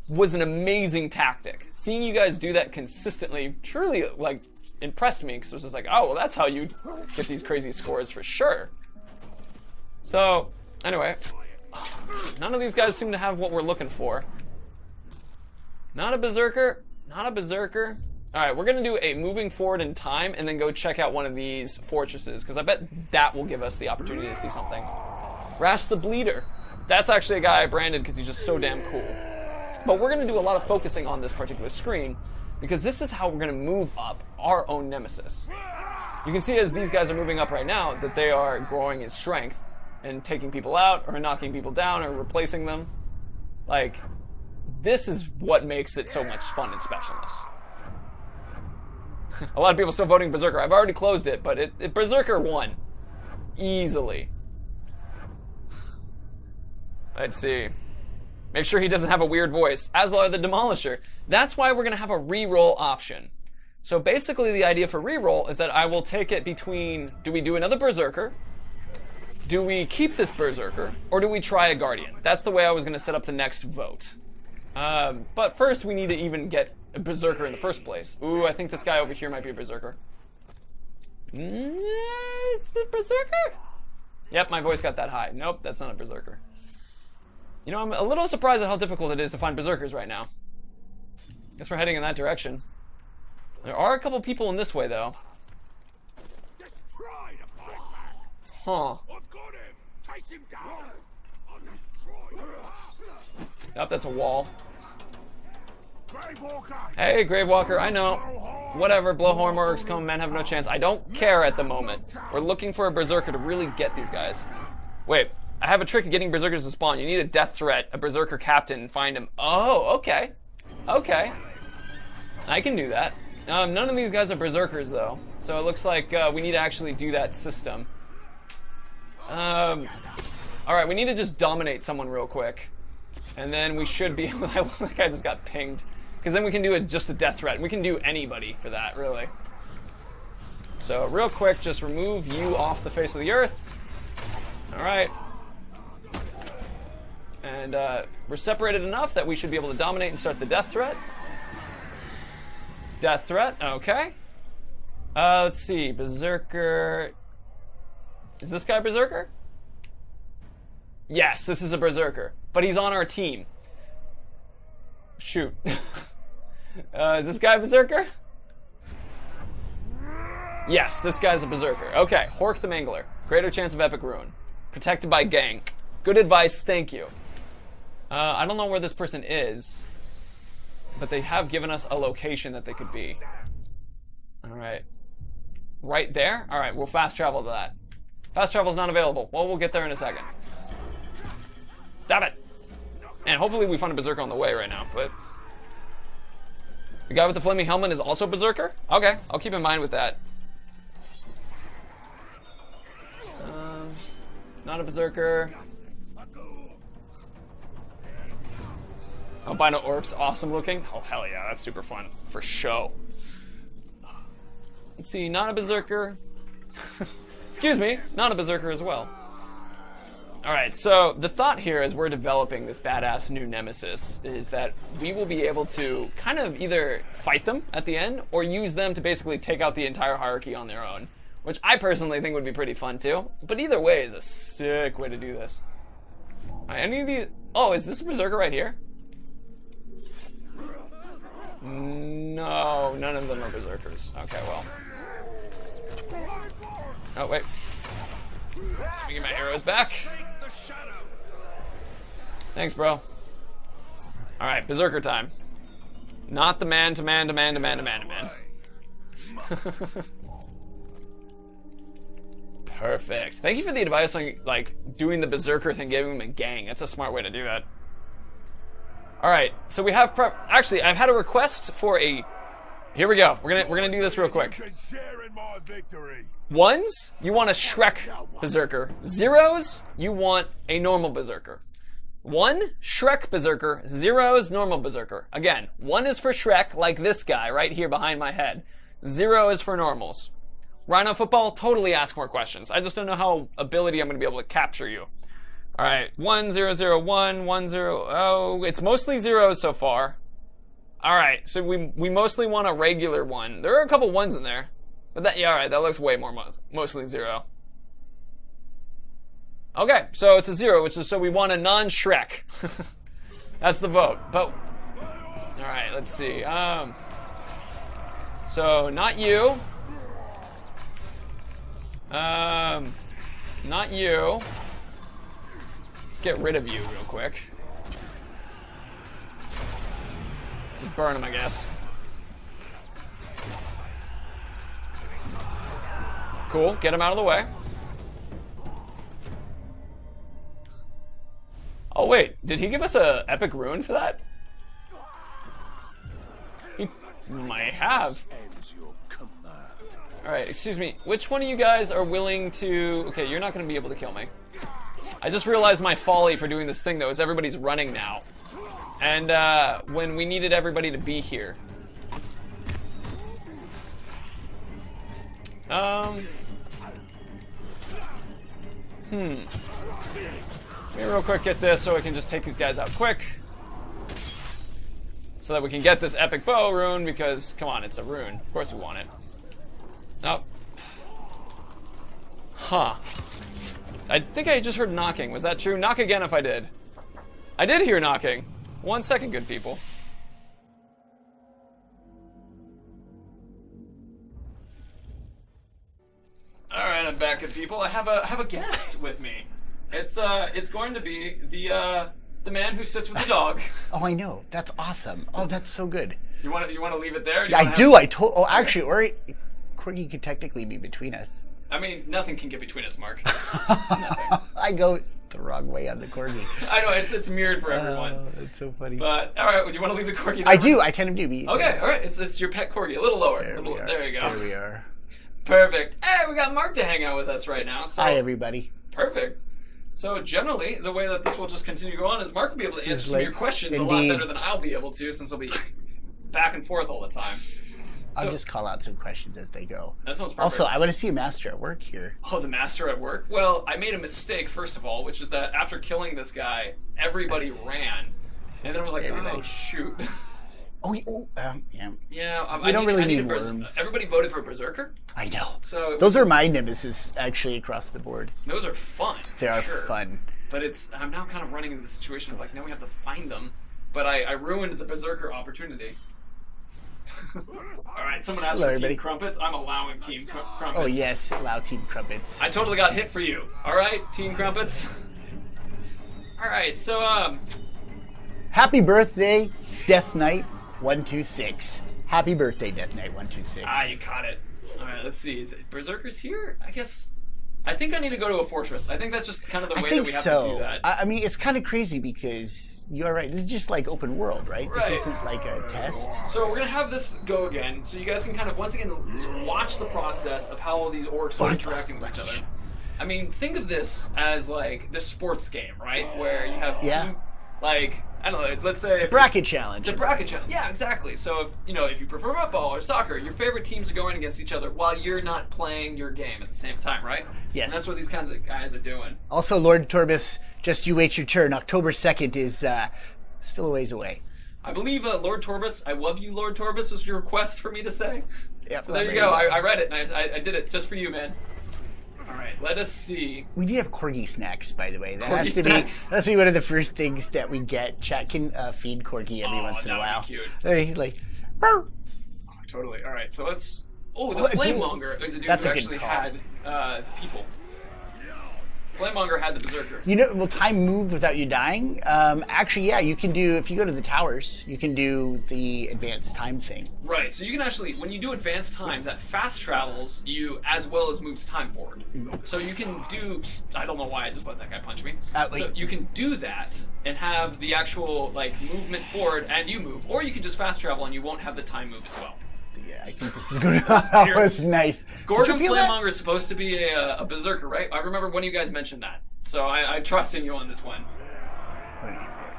was an amazing tactic. Seeing you guys do that consistently truly like impressed me, because it was just like, oh, well, that's how you get these crazy scores for sure. So, anyway, none of these guys seem to have what we're looking for. Not a Berserker, not a Berserker. Alright, we're gonna do a moving forward in time and then go check out one of these fortresses, because I bet that will give us the opportunity to see something. Rash the Bleeder. That's actually a guy I branded because he's just so damn cool. But we're gonna do a lot of focusing on this particular screen, because this is how we're gonna move up our own nemesis. You can see as these guys are moving up right now that they are growing in strength and taking people out or knocking people down or replacing them. Like, this is what makes it so much fun and specialness. A lot of people still voting Berserker. I've already closed it, but Berserker won. Easily. Let's see. Make sure he doesn't have a weird voice. Aslar the Demolisher. That's why we're going to have a reroll option. So basically the idea for reroll is that I will take it between, do we do another Berserker? Do we keep this Berserker? Or do we try a Guardian? That's the way I was going to set up the next vote. But first we need to even get a Berserker in the first place. Ooh, I think this guy over here might be a Berserker. It's a Berserker? Yep, my voice got that high. Nope, that's not a Berserker. You know, I'm a little surprised at how difficult it is to find Berserkers right now. Guess we're heading in that direction. There are a couple people in this way, though. Huh. Yep, that's a wall. Hey, Gravewalker, I know. Whatever, blowhorn works, come men have no chance. I don't care at the moment. We're looking for a Berserker to really get these guys. Wait, I have a trick of getting Berserkers to spawn. You need a death threat, a Berserker captain, and find him. Oh, okay. Okay. I can do that. None of these guys are Berserkers, though. So it looks like we need to actually do that system. All right, we need to just dominate someone real quick. And then we should be able to... That guy just got pinged. Because then we can do just a death threat. And we can do anybody for that, really. So, real quick, just remove you off the face of the earth. All right. And we're separated enough that we should be able to dominate and start the death threat. Death threat, okay. Let's see, Berserker. Is this guy Berserker? Yes, this is a Berserker, but he's on our team. Shoot. Is this guy Berserker? Yes, this guy's a Berserker. Okay, Hork the Mangler. Greater chance of epic ruin. Protected by gang. Good advice, thank you. I don't know where this person is, but they have given us a location that they could be. Alright. Right there? Alright, we'll fast travel to that. Fast travel's not available. Well, we'll get there in a second. Stop it! And hopefully we find a Berserker on the way right now, but... The guy with the flaming helmet is also Berserker? Okay, I'll keep in mind with that. Not a Berserker. Albino Orcs, awesome looking. Oh, hell yeah, that's super fun. For show. Let's see, not a Berserker. Excuse me, not a Berserker as well. Alright, so the thought here as we're developing this badass new Nemesis is that we will be able to kind of either fight them at the end or use them to basically take out the entire hierarchy on their own. Which I personally think would be pretty fun too. But either way is a sick way to do this. Alright, any of these... Oh, is this a Berserker right here? No, none of them are Berserkers. Okay, well. Oh, wait. Let me get my arrows back. Thanks, bro. Alright, Berserker time. Not the man to man to man to man to man to man. Perfect. Thank you for the advice on, like, doing the Berserker thing, giving him a gang. That's a smart way to do that. Alright, so we have actually, I've had a request for a... Here we go. We're gonna do this real quick. Ones, you want a Shrek Berserker. Zeros, you want a normal Berserker. 1, Shrek Berserker. 0's normal Berserker. Again, 1 is for Shrek, like this guy right here behind my head. 0 is for normals. Rhino Football, totally ask more questions. I just don't know how ability I'm gonna be able to capture you. Alright, 1, 0, 0, 1, 1, 0, oh, it's mostly zeros so far. Alright, so we mostly want a regular one. There are a couple ones in there. But that, yeah, alright, that looks way more mostly 0. Okay, so it's a 0, which is, so we want a non-Shrek. That's the vote. But, alright, let's see. So, not you. Not you. Let's get rid of you real quick. Just burn him, I guess. Cool, get him out of the way. Oh wait, did he give us a epic rune for that? He might have. Alright, excuse me, which one of you guys are willing to... Okay, you're not going to be able to kill me. I just realized my folly for doing this thing though is everybody's running now. And when we needed everybody to be here. Let me real quick get this so I can just take these guys out quick. So that we can get this epic bow rune because, come on, it's a rune. Of course we want it. Oh. Huh. I think I just heard knocking. Was that true? Knock again if I did. I did hear knocking. 1 second, good people. Alright, I'm back, good people. I have a guest with me. It's going to be the man who sits with the dog. Oh, I know. That's awesome. Oh, that's so good. You want to leave it there? Yeah, I do. Oh, actually, or Corgi could technically be between us. I mean, nothing can get between us, Mark. I go the wrong way on the Corgi. I know, it's mirrored for everyone. Oh, that's so funny. But, alright, do you want to leave the Corgi there? I do, I kind of do. Okay, alright, it's your pet Corgi, a little lower. There you go. There we are. Perfect. Hey, we got Mark to hang out with us right now. So hi, everybody. Perfect. So generally, the way that this will just continue to go on is Mark will be able to answer some of your questions a lot indeed. better than I'll be able to, since I'll be back and forth all the time. I'll just call out some questions as they go. That sounds perfect. Also, I want to see a master at work here. Oh, the master at work? Well, I made a mistake, first of all, which is that after killing this guy, everybody ran. And then I was like, oh, shoot. Yeah. Yeah, We don't really I need need a worms. Everybody voted for Berserker? I know. So Those are my nemesis, actually, across the board. Those are fun. They are sure. fun. But I'm now kind of running into the situation of like, now we have to find them. But I ruined the Berserker opportunity. Alright, someone asked Hello, for everybody. Team Crumpets. I'm allowing Team Crumpets. Oh, yes. Allow Team Crumpets. I totally got hit for you. Alright, Team Crumpets. Alright, so, Happy birthday, Death Knight 126. Happy birthday, Death Knight 126. Ah, you caught it. Alright, let's see. Is it Berserker's here? I think I need to go to a fortress. I think that's just kind of the way that we have to do that. I mean, it's kind of crazy because you're right. This is just like open world, right? Right. This isn't like a test. So we're going to have this go again, so you guys can kind of, once again, watch the process of how all these orcs are interacting with each other. I mean, think of this as like the sports game, right? Where you have two, like, I don't know, let's say... It's a bracket challenge. It's a bracket challenge. Yeah, exactly. So, if you prefer football or soccer, your favorite teams are going against each other while you're not playing your game at the same time, right? Yes. And that's what these kinds of guys are doing. Also, Lord Torbis, just you wait your turn. October 2nd is still a ways away. I believe Lord Torbis, I love you, Lord Torbis, was your request for me to say. Yep, So there you go. I read it, and I did it just for you, man. All right, let us see. We do have corgi snacks, by the way. That Corgi has to snacks? be. That's be one of the first things that we get. Chat can feed corgi every once in a while. That would be cute. Hey, like, "Burr." Totally. All right, so let's... Oh, the Oh, Flame dude. Monger is a dude That's who a good actually call. had people. Flame Monger had the Berserker. You know, will time move without you dying? Actually, yeah, you can do, if you go to the towers, you can do the advanced time thing. Right, so you can actually, when you do advanced time, that fast travels you as well as moves time forward. So you can do, I don't know why I just let that guy punch me. So you can do that and have the actual like movement forward and you move, or you can just fast travel and you won't have the time move as well. Yeah, I think this is good. That was nice. Gorgon Did you feel that? Flamemonger is supposed to be a berserker, right? I remember one of you guys mentioned that. So I trust in you on this one.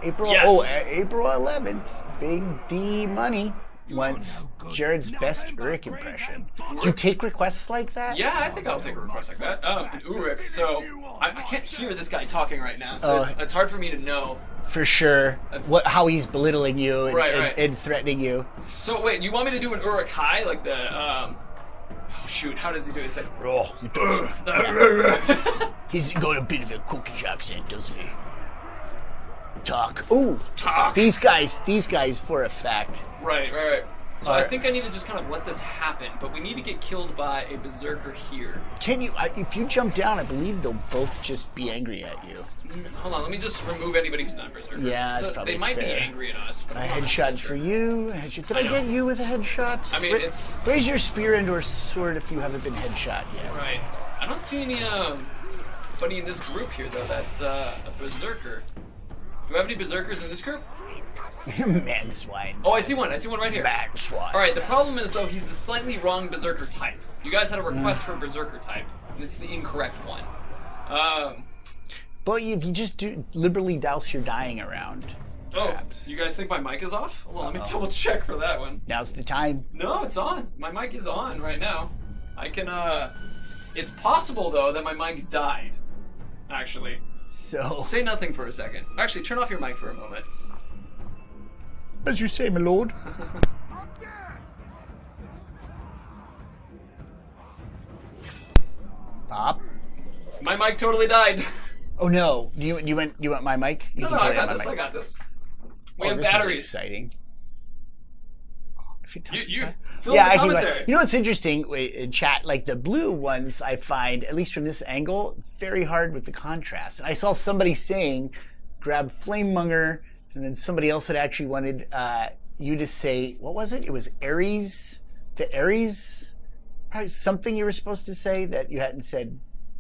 April, Yes. April 11th, Big D Money wants Jared's best Uruk impression. Do you take requests like that? Yeah, I think I'll take a request like that. An Uruk, so I can't hear this guy talking right now, so it's hard for me to know. For sure. How he's belittling you and, Right. and threatening you. So wait, you want me to do an Uruk high, like the oh shoot, how does he do it? It's like He's got a bit of a cookish accent, doesn't he? Talk. Ooh. Talk. These guys for a fact. Right. So I think I need to just kind of let this happen, but we need to get killed by a berserker here. Can you, if you jump down, I believe they'll both just be angry at you. Hold on, let me just remove anybody who's not berserker. Yeah, that's so probably they might be fair. angry at us. But A I'm not headshot 100% for sure. you. Did I get you with a headshot? I mean, it's... Raise your spear and or sword if you haven't been headshot yet. Right. I don't see anybody in this group here, though, that's a berserker. Do we have any berserkers in this group? Man swine. Oh, I see one right here. Man swine. Alright, the problem is, though, he's the slightly wrong berserker type. You guys had a request for a berserker type, and it's the incorrect one. But if you just liberally douse your dying around. Perhaps. Oh, you guys think my mic is off? Hold on, let me double check for that one. Now's the time. No, it's on. My mic is on right now. I can, It's possible, though, that my mic died. Actually. So. Say nothing for a second. Actually, turn off your mic for a moment. As you say, my lord. Pop. My mic totally died. Oh no! You want my mic? You No, totally I got have this. my I mic. got this. We Oh, have this batteries. is exciting. You fill Yeah, the I can. commentary. You know what's interesting in chat? Like the blue ones, I find at least from this angle very hard with the contrast. And I saw somebody saying, "Grab Flamemonger," and then somebody else had actually wanted you to say, what was it? It was Ares. The Ares. Probably something you were supposed to say that you hadn't said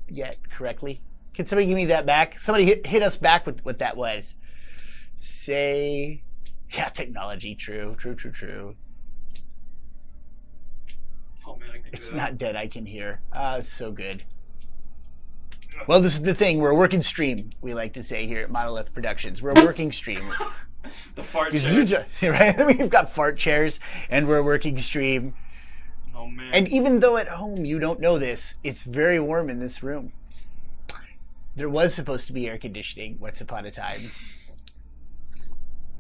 yet correctly. Can somebody give me that back? Somebody hit us back with what that was. Say, yeah, technology. True. Oh man, I can do It's that. not dead, I can hear. It's so good. Well, this is the thing. We're a working stream, we like to say here at Monolith Productions. We're a working stream. The fart chairs. Right? We've got fart chairs, and we're a working stream. Oh, man. And even though at home you don't know this, it's very warm in this room. There was supposed to be air conditioning once upon a time.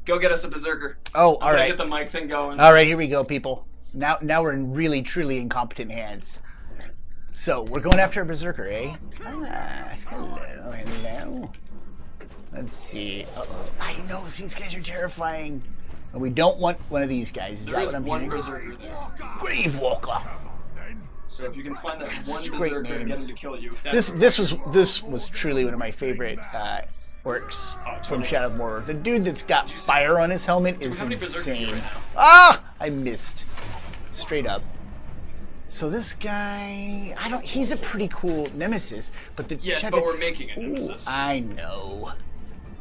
Go get us a berserker. Oh, all right. Get the mic thing going. All right, here we go, people. Now we're in really, truly incompetent hands. So, we're going after a berserker, eh? Ah, hello. Let's see. Uh-oh. I know, these guys are terrifying. And we don't want one of these guys. Is that what I'm hearing? There is one berserker there. Gravewalker. So if you can find that one Great berserker and get him names. to kill you. This was truly one of my favorite orcs from Shadow of Mordor. The dude that's got fire on his helmet is How many berserkers are you insane. right now? Ah! I missed. Straight up. So this guy, he's a pretty cool nemesis, but the Yes, but we're making a nemesis. I know.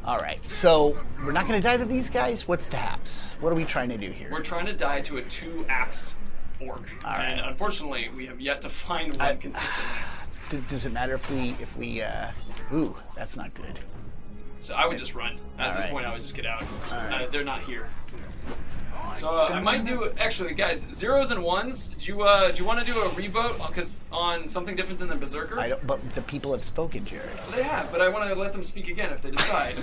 All right, so we're not going to die to these guys. What's the haps? What are we trying to do here? We're trying to die to a 2-axed orc. All right. And unfortunately, we have yet to find one consistently. Does it matter if we? Ooh, that's not good. So I would just run. At this right. point, I would just get out. right. They're not here. So I might do, actually, guys, 0s and 1s. Do you want to do a revote on something different than the berserker? I don't. But the people have spoken, Jared. They have, but I want to let them speak again if they decide.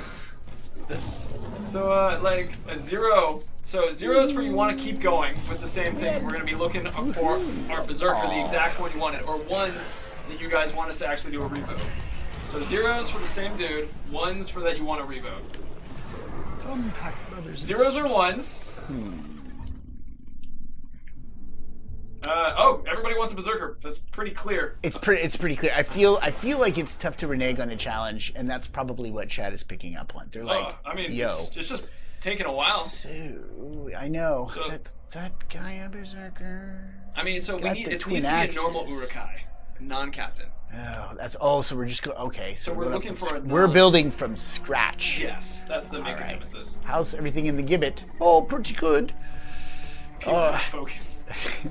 So, like, a 0. So, 0 is for you want to keep going with the same thing. We're going to be looking for our berserker, the exact one you wanted. Or 1s that you guys want us to actually do a revote. So, 0s for the same dude, 1s for that you want to revote. Compact brothers. 0s or 1s. Oh, everybody wants a berserker. That's pretty clear. It's pretty clear. I feel like it's tough to renege on a challenge, and that's probably what Chad is picking up on. They're like, I mean, yo. it's just taking a while. So, I know. So- that guy a berserker. I mean, so Got it the needs twin to be a normal axes. Urukai, non-captain. So we're just going. Okay, so we're going looking for a we're non- building from scratch. Yes, that's the making right. nemesis. How's everything in the gibbet? Oh, pretty good. People have spoken.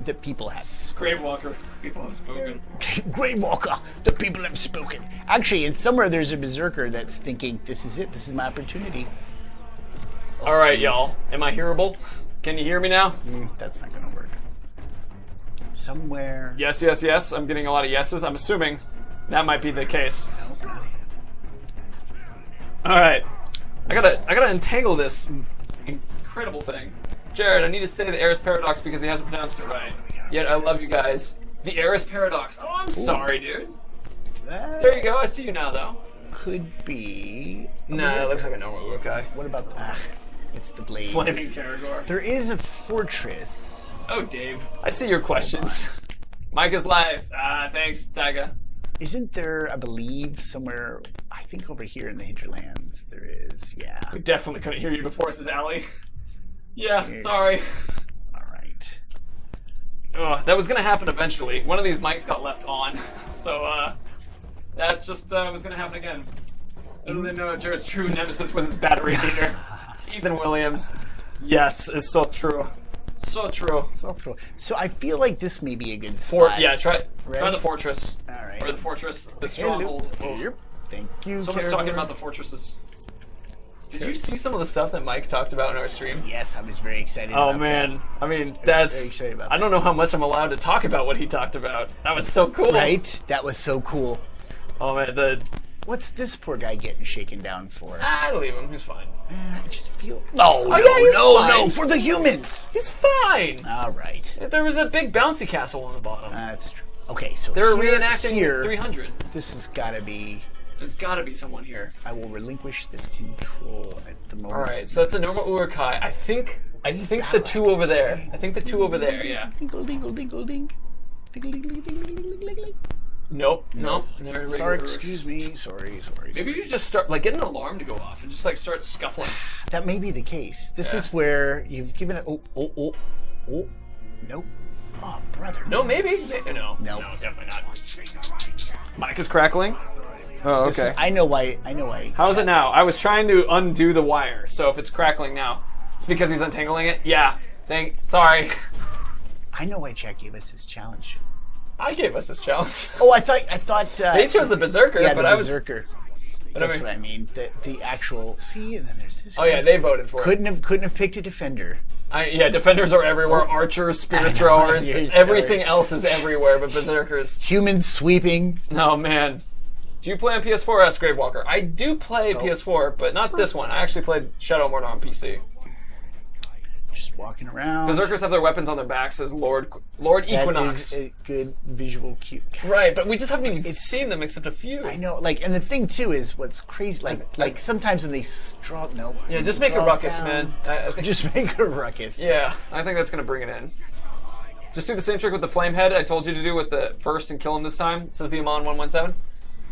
The people have spoken. Gravewalker, people have spoken. Greywalker, the people have spoken. Actually, in somewhere there's a berserker that's thinking, this is it, this is my opportunity. All right, jeez. y'all. Am I hearable? Can you hear me now? That's not gonna work. Somewhere. Yes, yes, yes. I'm getting a lot of yeses. I'm assuming that might be the case. Nope, not here. All right, I gotta entangle this incredible thing. Jared, I need to say the Eris Paradox because he hasn't pronounced it right. Yet I love you guys. The Eris Paradox. Oh, I'm sorry, dude. That There you go. I see you now, though. could be. Nah, it looks like a normal Urukai. What about it's the blades. Flaming Caragor. There is a fortress. Oh, Dave. I see your questions. Mike is live. Thanks, Taga. Isn't there, I believe, somewhere, I think over here in the hinterlands, there is, yeah. We definitely couldn't hear you before, says Allie. Yeah, sorry. All right. Ugh, that was gonna happen eventually. One of these mics got left on, so that just was gonna happen again. I didn't know Jared's true nemesis was his battery leader, Ethan Williams. Yes, it's so true. So true. So I feel like this may be a good spot. Yeah, try Right? the fortress. All right. Or the fortress, the stronghold. Yep. Thank you, Someone's Caragor. talking about the fortresses. Did you see some of the stuff that Mike talked about in our stream? Yes, I was very excited Oh about man, that. I mean very that's. excited about I don't know how much I'm allowed to talk about what he talked about. That was so cool. Right? That was so cool. Oh man, What's this poor guy getting shaken down for? I leave him. He's fine. I just feel... No, yeah, he's no, fine. for the humans! He's fine. All right. There was a big bouncy castle on the bottom. That's true. Okay, so They're here, reenacting here, 300. this has got to be... There's got to be someone here. I will relinquish this control at the moment. All right, so that's a normal Urukai. I think the two over there. I think the two over there. Yeah. Dingle, dingle, dingle, ding. Dingle, dingle, dingle, dingle, dingle, dingle. Nope. Sorry, excuse me. Sorry. Maybe you just start get an alarm to go off and just start scuffling. That may be the case. This is where you've given it. Oh. Nope. Oh, brother. No, maybe. No, definitely not. Mike is crackling. Oh, This is- I know why. How's it now? I was trying to undo the wire, so if it's crackling now, it's because he's untangling it. Yeah. Sorry. I know why Jack gave us this challenge. I gave us this challenge. Oh, I thought They chose the Berserker, yeah, but the I was. Berserker. But I That's mean- what I mean. The actual. See, and then there's this. Oh yeah, they voted for it. couldn't have picked a defender. Yeah, defenders are everywhere. Archers, spear I know, throwers, spear everything throwers. else is everywhere, but berserkers. Humans sweeping. Oh man, do you play on PS4? Asked Gravewalker. I do play Oh. PS4, but not this one. I actually played Shadow of Mordor on PC. Just walking around. Berserkers have their weapons on their backs as Lord That Equinox. is a good visual cue. Right, but we just haven't even seen them except a few. I know, like, and the thing too is what's crazy, like sometimes when they no. Yeah, just make a draw ruckus, down, man. I think, Just make a ruckus. yeah, I think that's gonna bring it in. Just do the same trick with the flame head I told you to do with the first and kill him this time, says the Amon 117.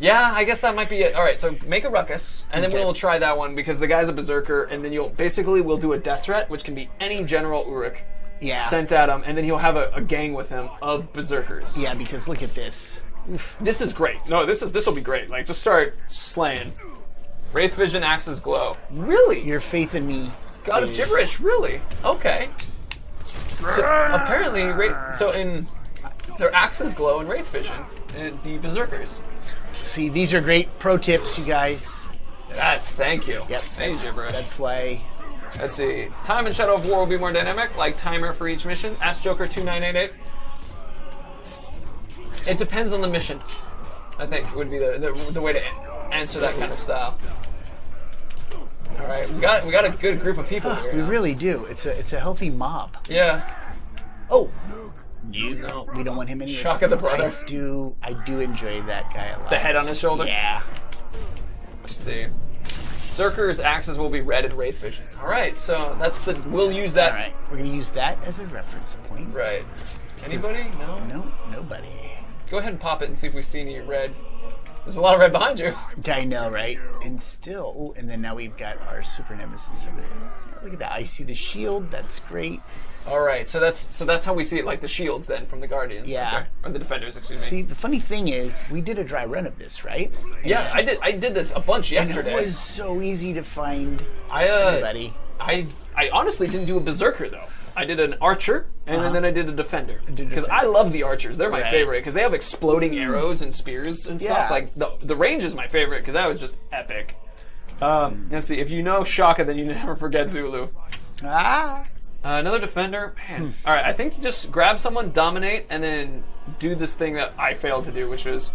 Yeah, I guess that might be it. Alright, so make a ruckus, and then Okay. we'll try that one because the guy's a berserker, and then we'll do a death threat, which can be any General Uruk Yeah. sent at him, and then he'll have a gang with him of berserkers. Yeah, because look at this. This is great. No, this will be great. Like, just start slaying. Wraith Vision, Axe's Glow. Really? Your faith in me. God of is- Gibberish, really? Okay. So apparently, so in their Axe's Glow and Wraith Vision, the berserkers. See, these are great pro tips, you guys. Thank you. Yep. Thanks, Gibberish. That's why. Let's see. Time in Shadow of War will be more dynamic, like timer for each mission. Ask Joker 2988. It depends on the missions. I think would be the way to answer that kind of style. All right, we got a good group of people here. We now. really do. It's a healthy mob. Yeah. Oh, No. we don't want him in this. Shock of the brother. I do enjoy that guy a lot. The head on his shoulder. Yeah. Let's see. Berserker's axes will be red and Wraith Vision. All right, so we'll use that. All right, we're gonna use that as a reference point. Right. Anybody? No. No, nobody. Go ahead and pop it and see if we see any red. There's a lot of red behind you. I know, right? And still, ooh, and then now we've got our super nemesis over there. Look at that! I see the shield. That's great. All right, so that's how we see it, like the shields then from the Guardians. Yeah. Okay. Or the Defenders, excuse me. See, the funny thing is, we did a dry run of this, right? Yeah, And- I did this a bunch And yesterday. it was so easy to find I anybody. honestly didn't do a Berserker though. I did an Archer and then I did a Defender did because I Defender. love the Archers. They're my Right. favorite because they have exploding arrows and spears and stuff. Yeah. Like the range is my favorite because that was just epic. Let's see. If you know Shaka, then you never forget Zulu. Ah, Another Defender, man. All right, I think you just grab someone, dominate, and then do this thing that I failed to do, which is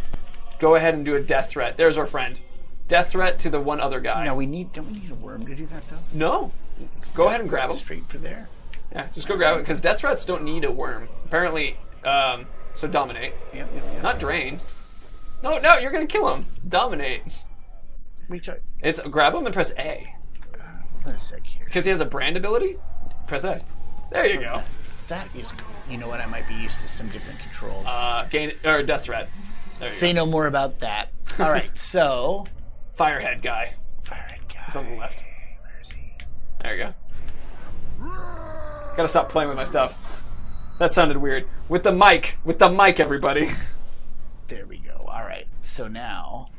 go ahead and do a death threat. There's our friend. Death threat to the one other guy. now don't we need a worm to do that though? No. Go ahead and grab him. Straight for there. Yeah, just go grab it, because death threats don't need a worm. Apparently, so dominate. Yep. Not drain. No, you're going to kill him. Dominate. Reach out. It's grab him and press A. Hold on a sec here. Because he has a brand ability, press A. There you go. That is. You know what? I might be used to some different controls. Gain, or death threat. There you Say go. no more about that. All right. So. Firehead guy. Firehead guy. He's on the left. Where is he? There you go. Gotta stop playing with my stuff. That sounded weird. With the mic, everybody. There we go. All right. So now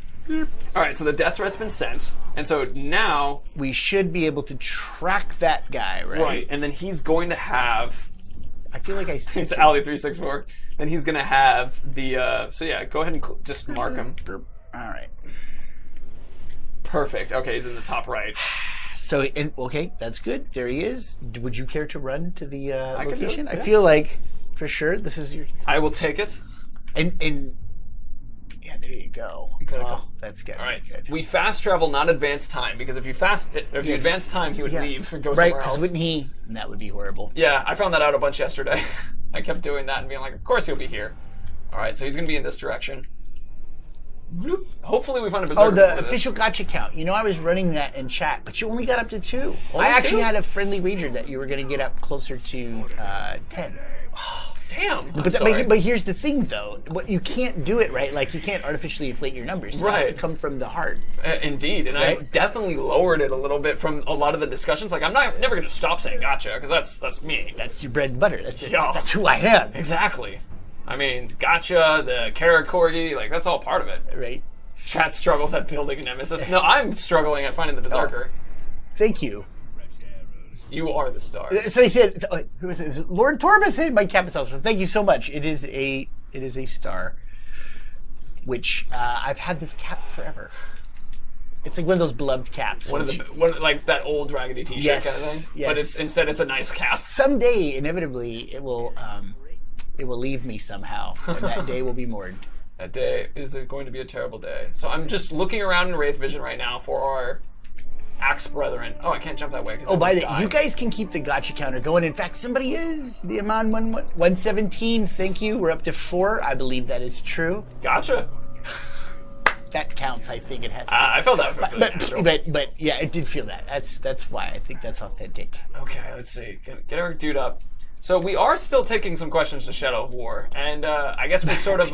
Alright, so the death threat's been sent, and so now... we should be able to track that guy, right? Right, and then he's going to have... I feel like I It's skipped Ali364. Then he's going to have the... so yeah, go ahead and just mark him. All right. Perfect. Okay, he's in the top right. So, okay, that's good. There he is. Would you care to run to the I could do it, location? I yeah. feel like, for sure, this is your... I will take it. And yeah, there you go. gotta Oh, go. that's good. Alright, Good. we fast travel, not advance time, because if you advance time, he would Yeah. leave and go Right, somewhere because else. wouldn't he? That would be horrible. Yeah, I found that out a bunch yesterday. I kept doing that and being like, of course he'll be here. Alright, so he's going to be in this direction. Hopefully we find a berserker. Oh, the before this. official gotcha count. You know, I was running that in chat, but you only got up to 2. Only I actually 2? had a friendly wager that you were going to get up closer to 10. Damn. I'm But, sorry. but here's the thing, though. What you can't do it right. Like you can't artificially inflate your numbers. It has to Right. come from the heart. Indeed, and I Right? definitely lowered it a little bit from a lot of the discussions. Like, I'm never going to stop saying gotcha, because that's me. That's your bread and butter. That's Yeah. That's who I am. Exactly. I mean, gotcha, the Kara Corgi, like, that's all part of it. Right. Chat struggles at building a Nemesis. No, I'm struggling at finding the Berserker. Thank you. You are the star. So he said, who was it? It was Lord Torbus in my campus house. Thank you so much. It is a It is a star. Which I've had this cap forever. It's like one of those beloved caps. Like that old raggedy T-shirt kind of thing. Yes. But instead it's a nice cap. Someday, inevitably, it will leave me somehow, and that day will be mourned. That day is going to be a terrible day. So I'm just looking around in Wraith Vision right now for our Axe Brethren. Oh, I can't jump that way. Oh, by the way, you guys can keep the gotcha counter going. In fact, somebody is. The Amon 117, thank you. We're up to 4. I believe that is true. Gotcha. That counts, I think it has to. I felt that. But yeah, it did feel that. That's why I think that's authentic. Okay, let's see. Get our dude up. So we are still taking some questions to Shadow of War, and I guess we've sort of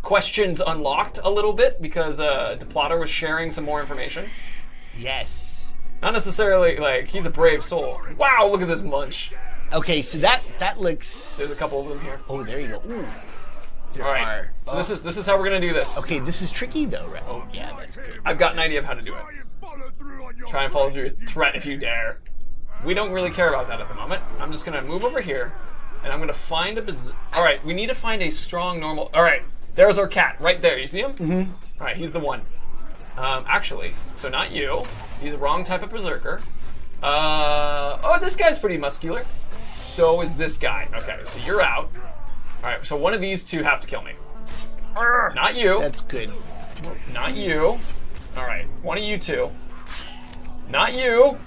questions unlocked a little bit because DePlotter was sharing some more information. Yes. Not necessarily like he's a brave soul. Wow, look at this munch. Okay, so that looks. There's a couple of them here. Oh, there you go. Ooh. All right. So this is how we're gonna do this. Okay, this is tricky though, right? Oh yeah, that's good. I've got an idea of how to do it. Try and follow through. Threat if you dare. We don't really care about that at the moment. I'm just gonna move over here, and I'm gonna find a. All right, we need to find a strong normal. All right, there's our cat right there. You see him? Mm-hmm. All right, he's the one. Actually, so not you. He's the wrong type of berserker. Oh, this guy's pretty muscular. So is this guy. Okay, so you're out. All right, so one of these two have to kill me. Not you. That's good. Not you. All right, one of you two. Not you.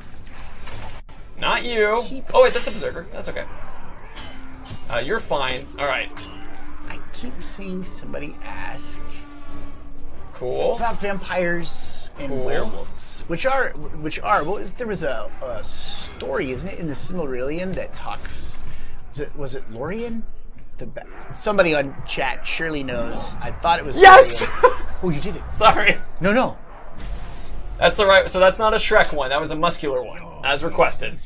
Not you. Oh wait, that's a berserker. That's okay. You're fine. All right. I keep seeing somebody ask Cool. about vampires and werewolves, which are well, there was a story, isn't it, in the Silmarillion that talks. Was it Lorien? Somebody on chat surely knows. I thought it was. Yes. Oh, you did it. Sorry. No. That's the right. So that's not a Shrek one. That was a muscular one, as requested.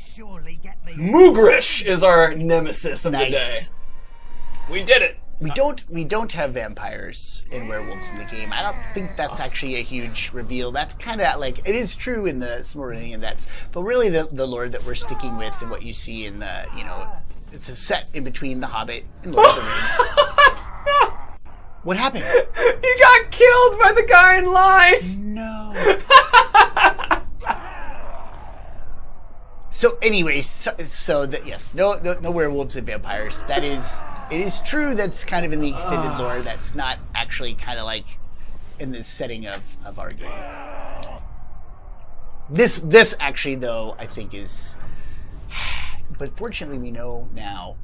Mugrish is our nemesis of the day. We did it. We don't have vampires and werewolves in the game. I don't think that's actually a huge reveal. That's kind of like it is true in the Silmarillion. But really the lore that we're sticking with and what you see in the it's a set in between The Hobbit and Lord of the Rings. What happened? He got killed by the guy in line. No. So, anyways, yes, no werewolves and vampires. It is true. That's kind of in the extended lore. That's not actually kind of like in the setting of our game. This actually, though, I think is. But fortunately, we know now.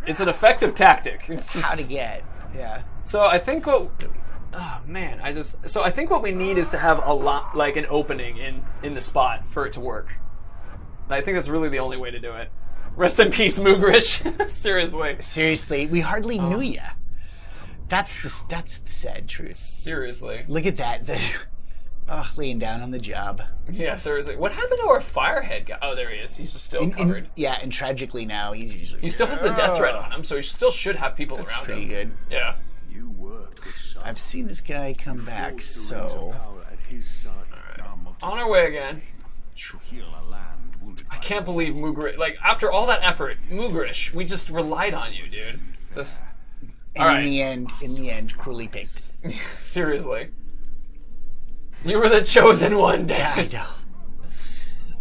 It's an effective tactic. How to get, yeah. So I think what. Oh man, I think what we need is to have a lot, like an opening in the spot for it to work. I think that's really the only way to do it. Rest in peace, Mugrish. Seriously, we hardly knew ya. That's the sad truth. Seriously, look at that. Laying down on the job. Yeah, seriously. What happened to our Firehead guy? Oh, there he is. He's just still covered. And tragically now he's usually. He still has the death threat on him, so he still should have people around him. That's pretty good. Yeah. I've seen this guy come back, so. Alright. On our way again. I can't believe Mugrish. Like, after all that effort, Mugrish, we just relied on you, dude. Just. And in the end, cruelly picked. Seriously. You were the chosen one, Dad. Yeah,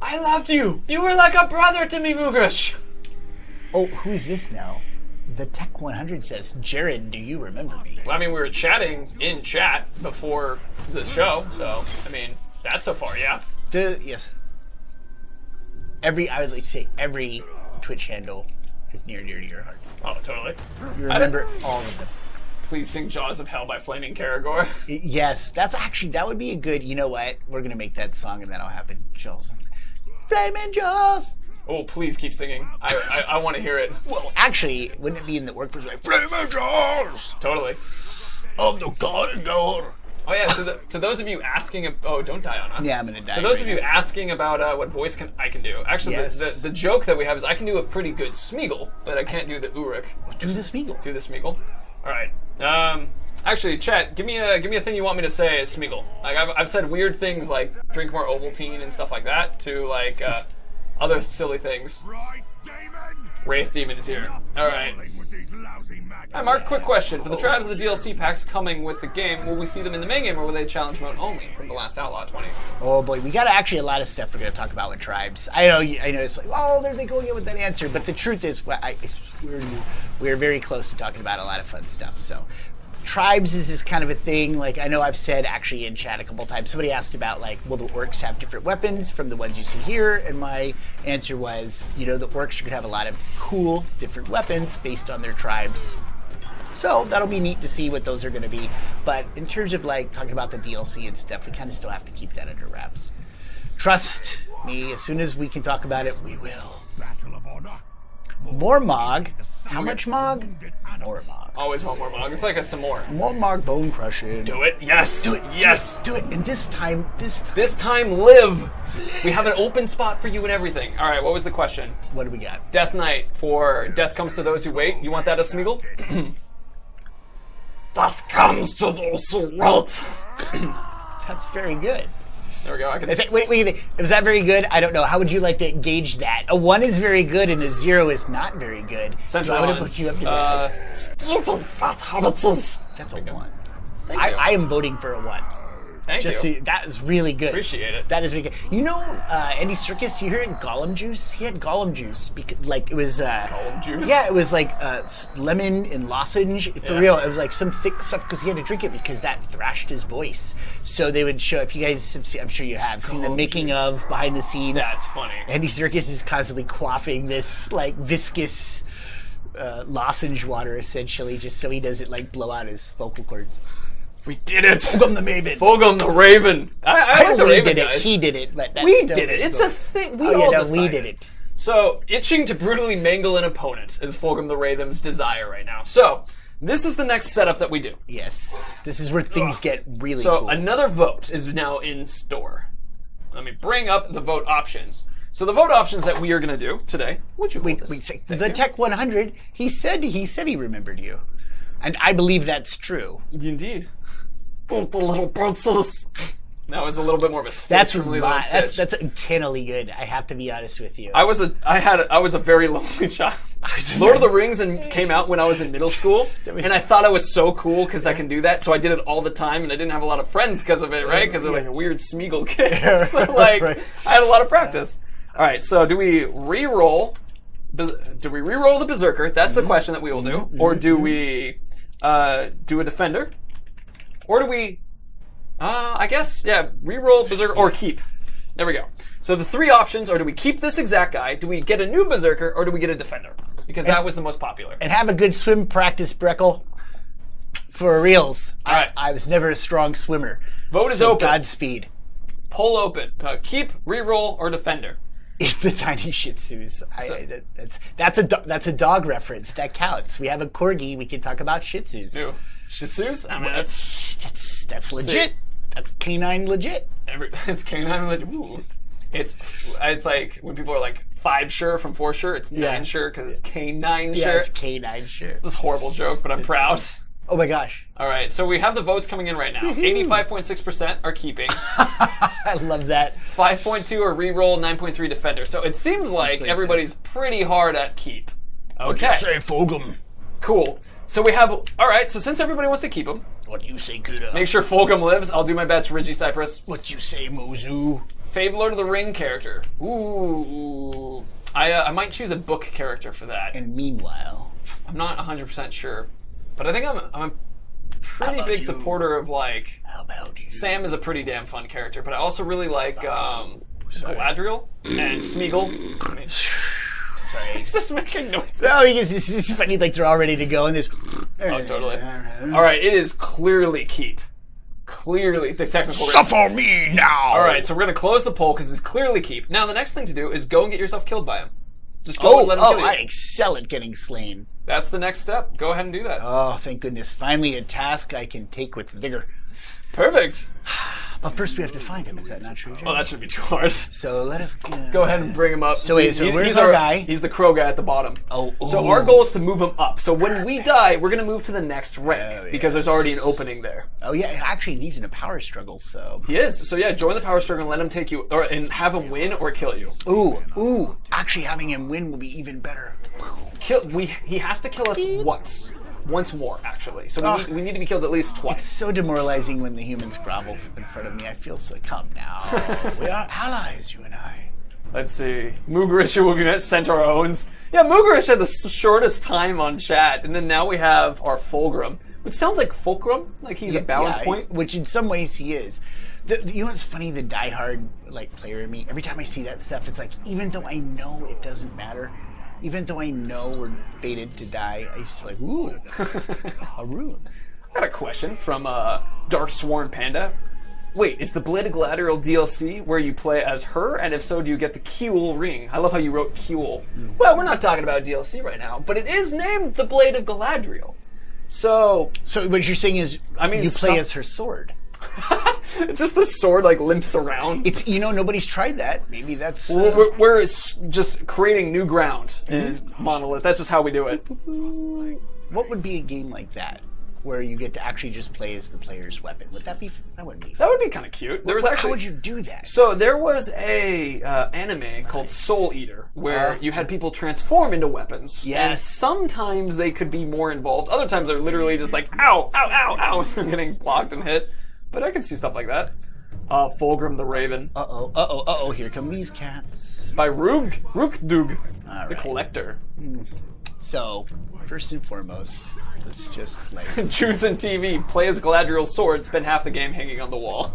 I know. I loved you. You were like a brother to me, Mugrish. Oh, who is this now? The Tech 100 says, Jared, do you remember me? Well, I mean, we were chatting in chat before the show, so, I mean, that's so far, yeah. Yes. I would like to say every Twitch handle is near to your heart. Oh, totally. You remember all of them. Please sing Jaws of Hell by Flaming Caragor. Yes, that would be a good, you know what? We're going to make that song and that'll happen. Jaws. Flaming Jaws! Oh, please keep singing. I want to hear it. Well, actually, wouldn't it be in the work for like, Flaming Jaws! Totally. Of the corridor. Oh yeah, to those of you asking, oh, don't die on us. Yeah, I'm going to die. To those of you asking about what voice I can do, actually, yes. the joke that we have is I can do a pretty good Smeagol, but I can't do the Uruk. Do the Smeagol. Do the Smeagol. All right. Actually, chat, give me a thing you want me to say as Smeagol. Like I've said weird things like drink more Ovaltine and stuff like that to like other silly things. Right, Damon. Wraith Demon is here. Alright. Hi Mark, quick question. For the tribes of the DLC packs coming with the game, will we see them in the main game or will they challenge mode only from the last Outlaw 20? Oh boy, we got actually a lot of stuff we're going to talk about with tribes. I know it's like, oh, there they go again with that answer. But the truth is, I swear to you, we're very close to talking about a lot of fun stuff. So tribes is this kind of a thing. Like, I know I've said actually in chat a couple times, somebody asked about, like, will the orcs have different weapons from the ones you see here? And my answer was, the orcs are going to have a lot of cool different weapons based on their tribes. So that'll be neat to see what those are going to be. But in terms of, like, talking about the DLC and stuff, we kind of still have to keep that under wraps. Trust me, as soon as we can talk about it, we will. More Mog. How much Mog? More Mog. Always want more Mog. It's like a some more. More Mog bone crushing. Do it. Yes. Do it. Yes. Do it. And this time. This time, live. We have an open spot for you and everything. All right, what was the question? What do we got? Death Knight for Death Comes to Those Who Wait. You want that as Smeagol? Death comes to those who wait. That's very good. There we go. I can... Wait. Was that very good? I don't know. How would you like to gauge that? A 1 is very good and a 0 is not very good. Central I'm going to put you up to that. Stupid fat hobbitses. That's a 1. Thank you. I am voting for a 1. Thank you. So that is really good. Appreciate it. That is really good. You know, Andy Serkis, you heard Gollum juice? He had Gollum juice. Because, like, it was... Gollum juice? Yeah, it was like lemon and lozenge. For real, it was like some thick stuff because he had to drink it because that thrashed his voice. So they would show, if you guys have seen, I'm sure you have, seen the making of, behind the scenes. That's funny. Andy Serkis is constantly quaffing this, like, viscous lozenge water, essentially, just so he doesn't, like, blow out his vocal cords. We did it! Fulgum the Maven. Fulgum the Raven. I like the Raven, guys. He did it. But we did it. It's a thing. We all decided. We did it. So, itching to brutally mangle an opponent is Fulgum the Raven's desire right now. So, this is the next setup that we do. Yes. This is where things get really cool. So, another vote is now in store. Let me bring up the vote options. So the vote options that we are going to do today. Would you wait? The Tech 100. He said he remembered you, and I believe that's true. Indeed. The little princess. That was a little bit more of a stitch. That's uncannily good. I have to be honest with you. I was a very lonely child. Lord of the Rings came out when I was in middle school, and I thought I was so cool because I can do that. So I did it all the time, and I didn't have a lot of friends because of it, right? Because they're like a weird Smeagol kid. So like, I had a lot of practice. All right. So do we re-roll? Do we re-roll the Berserker? That's the question that we will do, or do we do a Defender? Or do we, I guess, yeah, re-roll Berserker or keep. There we go. So the 3 options are, do we keep this exact guy, do we get a new Berserker, or do we get a Defender? Because that was the most popular. And have a good swim practice, Breckle. For reals. All right. I was never a strong swimmer. Vote is open. Godspeed. Poll open. Keep, re-roll, or Defender. It's the tiny Shih Tzus. That's a dog reference. That counts. We have a Corgi. We can talk about Shih Tzus. Ew. Shih Tzus? I mean, that's legit. That's canine legit. It's canine legit. Ooh. It's like when people are like 5 sure from 4 sure. It's 9 sure because it's canine sure. Yeah, it's canine sure. This is a horrible joke, but I'm proud. Oh my gosh. All right, so we have the votes coming in right now. 85.6% are keeping. I love that. 5.2 are re-roll, 9.3 Defender. So it seems like everybody's pretty hard at keep. Okay. What do you say, Fulgum? Cool. So we have, all right, so since everybody wants to keep him. What do you say, Kuda? Make sure Fulgum lives. I'll do my bets, Ridgy Cypress. What you say, Mozu? Fave Lord of the Ring character. Ooh. I might choose a book character for that. And meanwhile. I'm not 100% sure. But I think I'm a pretty big supporter of, like... How about you? Sam is a pretty damn fun character, but I also really like Galadriel and Smeagol. I mean... Sorry. He's just making noises. No, it's funny, like they're all ready to go in this. Oh, totally. All right, it is clearly keep. Clearly, the technical... Suffer me now! All right, so we're going to close the poll because it's clearly keep. Now, the next thing to do is go and get yourself killed by him. Just go and let him kill you. I excel at getting slain. That's the next step. Go ahead and do that. Oh, thank goodness. Finally a task I can take with vigor. Perfect. But first we have to find him. Is that not true, Jerry? Oh, that should be too hard. So let us Go ahead and bring him up. So wait, where's he's our guy? He's the crow guy at the bottom. Oh, So our goal is to move him up. So when we die, we're going to move to the next rank because there's already an opening there. Oh yeah, actually he's in a power struggle, so... He is. So yeah, join the power struggle and let him take you, and have him win or kill you. Ooh. Actually having him win will be even better. He has to kill us once more, actually. So we need to be killed at least twice. It's so demoralizing when the humans grovel in front of me. I feel so... Come now. We are allies, you and I. Let's see. Mugrisha will be met Centaur owns. Yeah, Mugrish had the shortest time on chat, and then now we have our Fulgrim, which sounds like Fulcrum, like he's a balance point. Which in some ways he is. You know what's funny? The diehard player in me. Every time I see that stuff, it's like even though I know it doesn't matter, even though I know we're fated to die, I just like ooh, a rune. I got a question from Dark Sworn Panda. Wait, is the Blade of Galadriel DLC where you play as her? And if so, do you get the Kiul ring? I love how you wrote Kiul. Well, we're not talking about DLC right now, but it is named the Blade of Galadriel. So what you're saying is, you play as her sword. It's just the sword limps around. It's nobody's tried that. Maybe that's we're just creating new ground in Monolith. That's just how we do it. What would be a game like that where you get to actually just play as the player's weapon? Would that be? That wouldn't be. That would be kind of cute. How would you do that? So there was a anime called Soul Eater where you had people transform into weapons. Yes. And sometimes they could be more involved. Other times they're literally just like ow, ow, ow, ow, so they're getting blocked and hit. But I can see stuff like that. Fulgrim the Raven. Here come these cats. By Rookdug, All the right. Collector. So, first and foremost, let's just Junes and TV, play as Galadriel's sword, spend half the game hanging on the wall.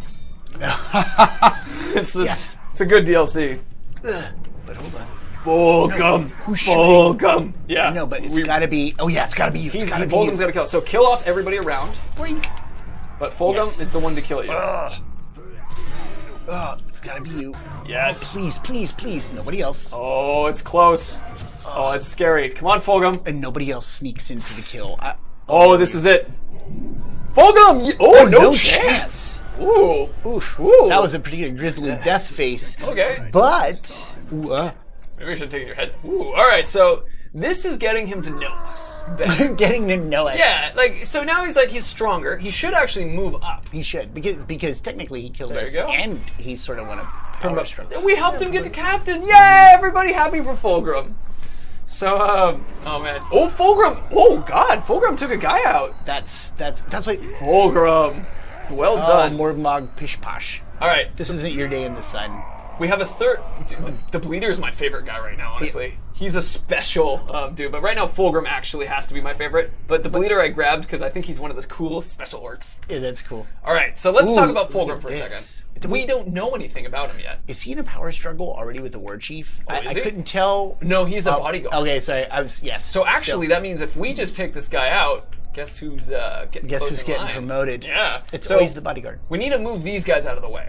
It's a good DLC. But hold on. Fulgrim. Fulgrim. Yeah. I know, but it's gotta be... Oh yeah, it's gotta be you. Fulgrim's gotta kill. So kill off everybody around. Boink. But Fulgrim is the one to kill you. It's gotta be you. Yes. Oh, please. Nobody else. Oh, it's close. Oh, it's scary. Come on, Fulgrim. And nobody else sneaks in for the kill. This is it. Fulgrim! Oh, no chance. Ooh. Oof. Ooh. That was a pretty grisly death face. Okay. But... Maybe I should take your head. Ooh, alright, so this is getting him to know us better. Getting to know us. Yeah, so now he's stronger. He should actually move up. He should, because technically he killed us, you go. and he sort of won a power struggle. We helped him get to captain. Yay! Everybody happy for Fulgrim. So, oh man. Oh, Fulgrim. Oh God, Fulgrim took a guy out. That's like Fulgrim. Well done. Morgmog Pish Posh. All right. This isn't your day in the sun. We have a third. The Bleeder is my favorite guy right now, honestly. He's a special dude, but right now Fulgrim actually has to be my favorite. But the Bleeder I grabbed because I think he's one of the coolest special orcs. Yeah, that's cool. All right, so let's talk about Fulgrim for a this. second. We don't know anything about him yet. Is he in a power struggle already with the War Chief? Is I he? couldn't tell. No, he's a bodyguard. Okay, sorry. Yes. So actually, that means if we just take this guy out, guess who's getting promoted? Yeah. It's always the bodyguard. We need to move these guys out of the way.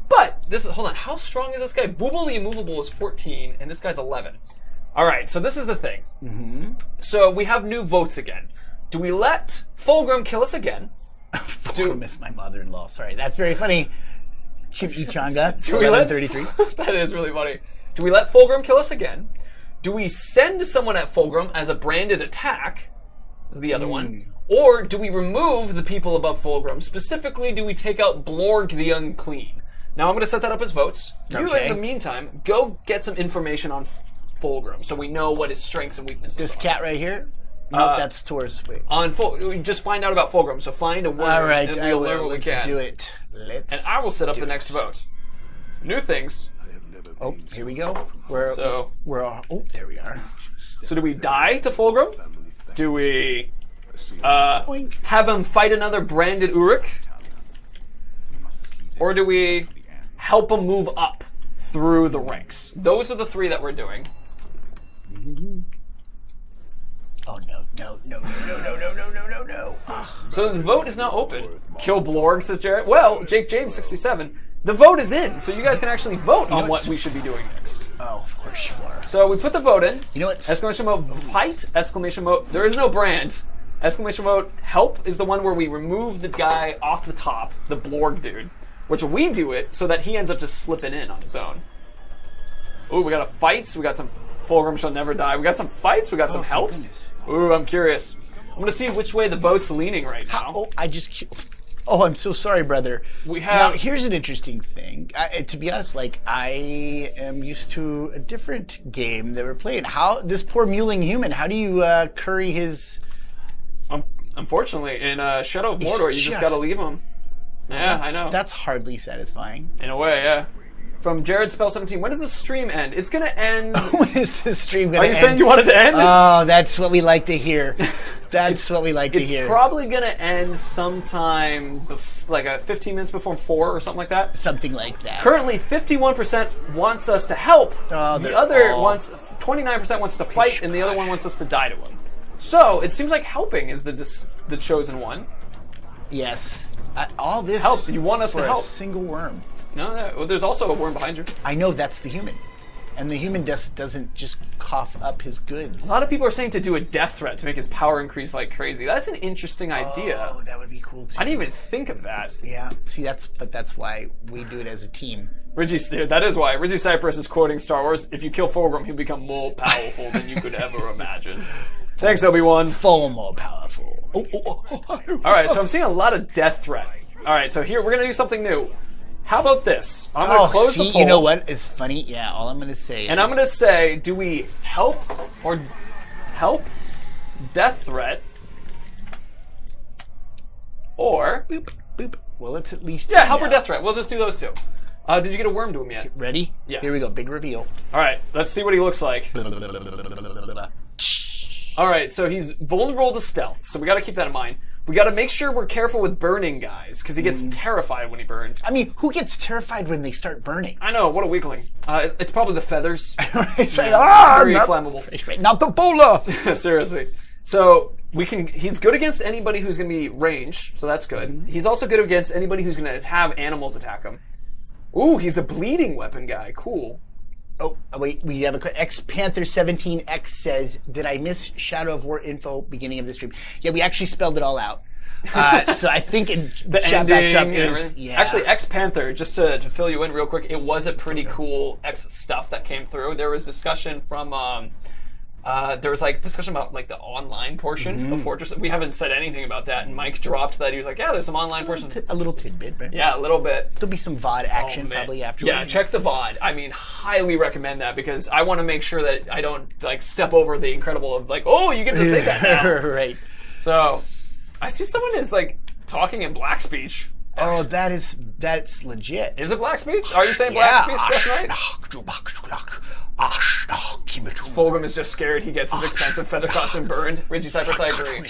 But hold on, how strong is this guy? Booble the Immovable is 14, and this guy's 11. All right, so this is the thing. So we have new votes again. Do we let Fulgrim kill us again? Fulgrim is my mother-in-law. Sorry, that's very funny. Chip Ichanga, Do we let 1133. That is really funny. Do we let Fulgrim kill us again? Do we send someone at Fulgrim as a branded attack? Is the other one. Or do we remove the people above Fulgrim? Specifically, do we take out Blorg the Unclean? Now I'm going to set that up as votes. You, in the meantime, go get some information on Fulgrim so we know what his strengths and weaknesses This are. cat right here? Nope, that's Taurus. Wait. We just find out about Fulgrim, so find a word All right, and I we'll learn will. what we Let's can. do it. And I will set up the next vote. New things. Oh, here we go. So there we are. So do we die to Fulgrim? Do we Boink. have him fight another branded Uruk? Or do we help him move up through the ranks? Those are the three that we're doing. Oh no. So the vote is now open. Kill Blorg, says Jarrett. Well, Jake James 67. The vote is in, so you guys can actually vote on what we should be doing next. Oh, of course you are. So we put the vote in. You know what? Exclamation mode fight, exclamation mode, there is no brand. Exclamation mode help is the one where we remove the guy off the top, the Blorg dude. which we do it so that he ends up just slipping in on his own. Ooh, we got a fight. We got some Fulgrim shall never die. We got some fights. We got some helps. Goodness. Ooh, I'm curious. I'm gonna see which way the vote's leaning right now. Oh, Oh, I'm so sorry, brother. We have. Now, here's an interesting thing. To be honest, like, I am used to a different game that we're playing. How this poor mewling human? How do you curry his? Unfortunately, in Shadow of Mordor, you just gotta leave him. Yeah, I know. That's hardly satisfying. In a way, yeah. From Jared Spell 17, when does the stream end? It's gonna end. When is the stream gonna end? Are you saying you want it to end? Oh, that's what we like to hear. That's what we like to hear. It's probably gonna end sometime, like 15 minutes before 4 or something like that. Something like that. Currently, 51% wants us to help. The other 29% wants to fight, and the other one wants us to die to him. So it seems like helping is the chosen one. Yes. All this. Help. You want us to help. A single worm. No, well, there's also a worm behind you. I know that's the human. And the human doesn't just cough up his goods. A lot of people are saying to do a death threat to make his power increase like crazy. That's an interesting idea. Oh, that would be cool too. I didn't even think of that. Yeah. See, that's why we do it as a team. That is why. Reggie Cypress is quoting Star Wars, if you kill Fulgrim, he'll become more powerful than you could ever imagine. Thanks, Obi-Wan. Far more powerful. Alright, so I'm seeing a lot of death threat. Alright, so here, we're going to do something new. How about this? I'm going to close the poll. You know what? It's funny. Yeah, all I'm going to say is... And I'm going to say, do we help or help death threat or... Boop, boop. Well, let's at least... Yeah, help or death threat. We'll just do those two. Did you get a worm to him yet? Ready? Yeah. Here we go. Big reveal. All right, let's see what he looks like. All right, so he's vulnerable to stealth, so we got to keep that in mind. We got to make sure we're careful with burning guys, because he gets terrified when he burns. I mean, who gets terrified when they start burning? I know, what a weakling. It's probably the feathers. It's like, very flammable. Not the bola! Seriously. So he's good against anybody who's going to be ranged, so that's good. He's also good against anybody who's going to have animals attack him. Ooh, he's a bleeding weapon guy. Cool. Oh, wait, we have a X-Panther17X says, did I miss Shadow of War info beginning of the stream? Yeah, we actually spelled it all out. So I think the chat backs up is... Yeah. Actually, X-Panther, just to fill you in real quick, it was a pretty cool X stuff that came through. There was discussion from... there was discussion about the online portion of Fortress. We haven't said anything about that, and Mike dropped that. He was like, "Yeah, there's some online portion." A little tidbit, right? Yeah, a little bit. There'll be some VOD action probably afterwards. Yeah, check the VOD. I mean, highly recommend that because I want to make sure that I don't step over the incredible of oh, you get to say that now. Right. So, I see someone is talking in black speech. Oh, that's legit. Is it black speech? Are you saying black speech left and right? Fulgrim is just scared he gets his expensive feather costume burned. Reggie Cypress, I agree.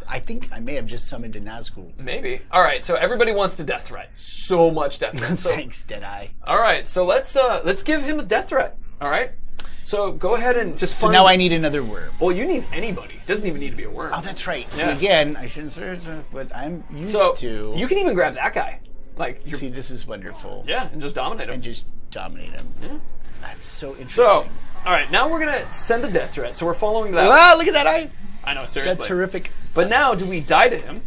I think I may have just summoned a Nazgul. Maybe. Alright, so everybody wants to death threat. So much death threat. So, thanks, Deadeye. Alright, so let's give him a death threat. Alright? So go ahead and just So now I need another worm. Well, you need anybody. It doesn't even need to be a worm. Oh, that's right. See, again, I shouldn't say what I'm used to. You can even grab that guy. See, this is wonderful. Yeah, and just dominate him. And just dominate him. Yeah. That's so interesting. So, alright, now we're going to send the death threat. So we're following that. Wow, look at that eye. I know, seriously. That's horrific. But now, do we die to him?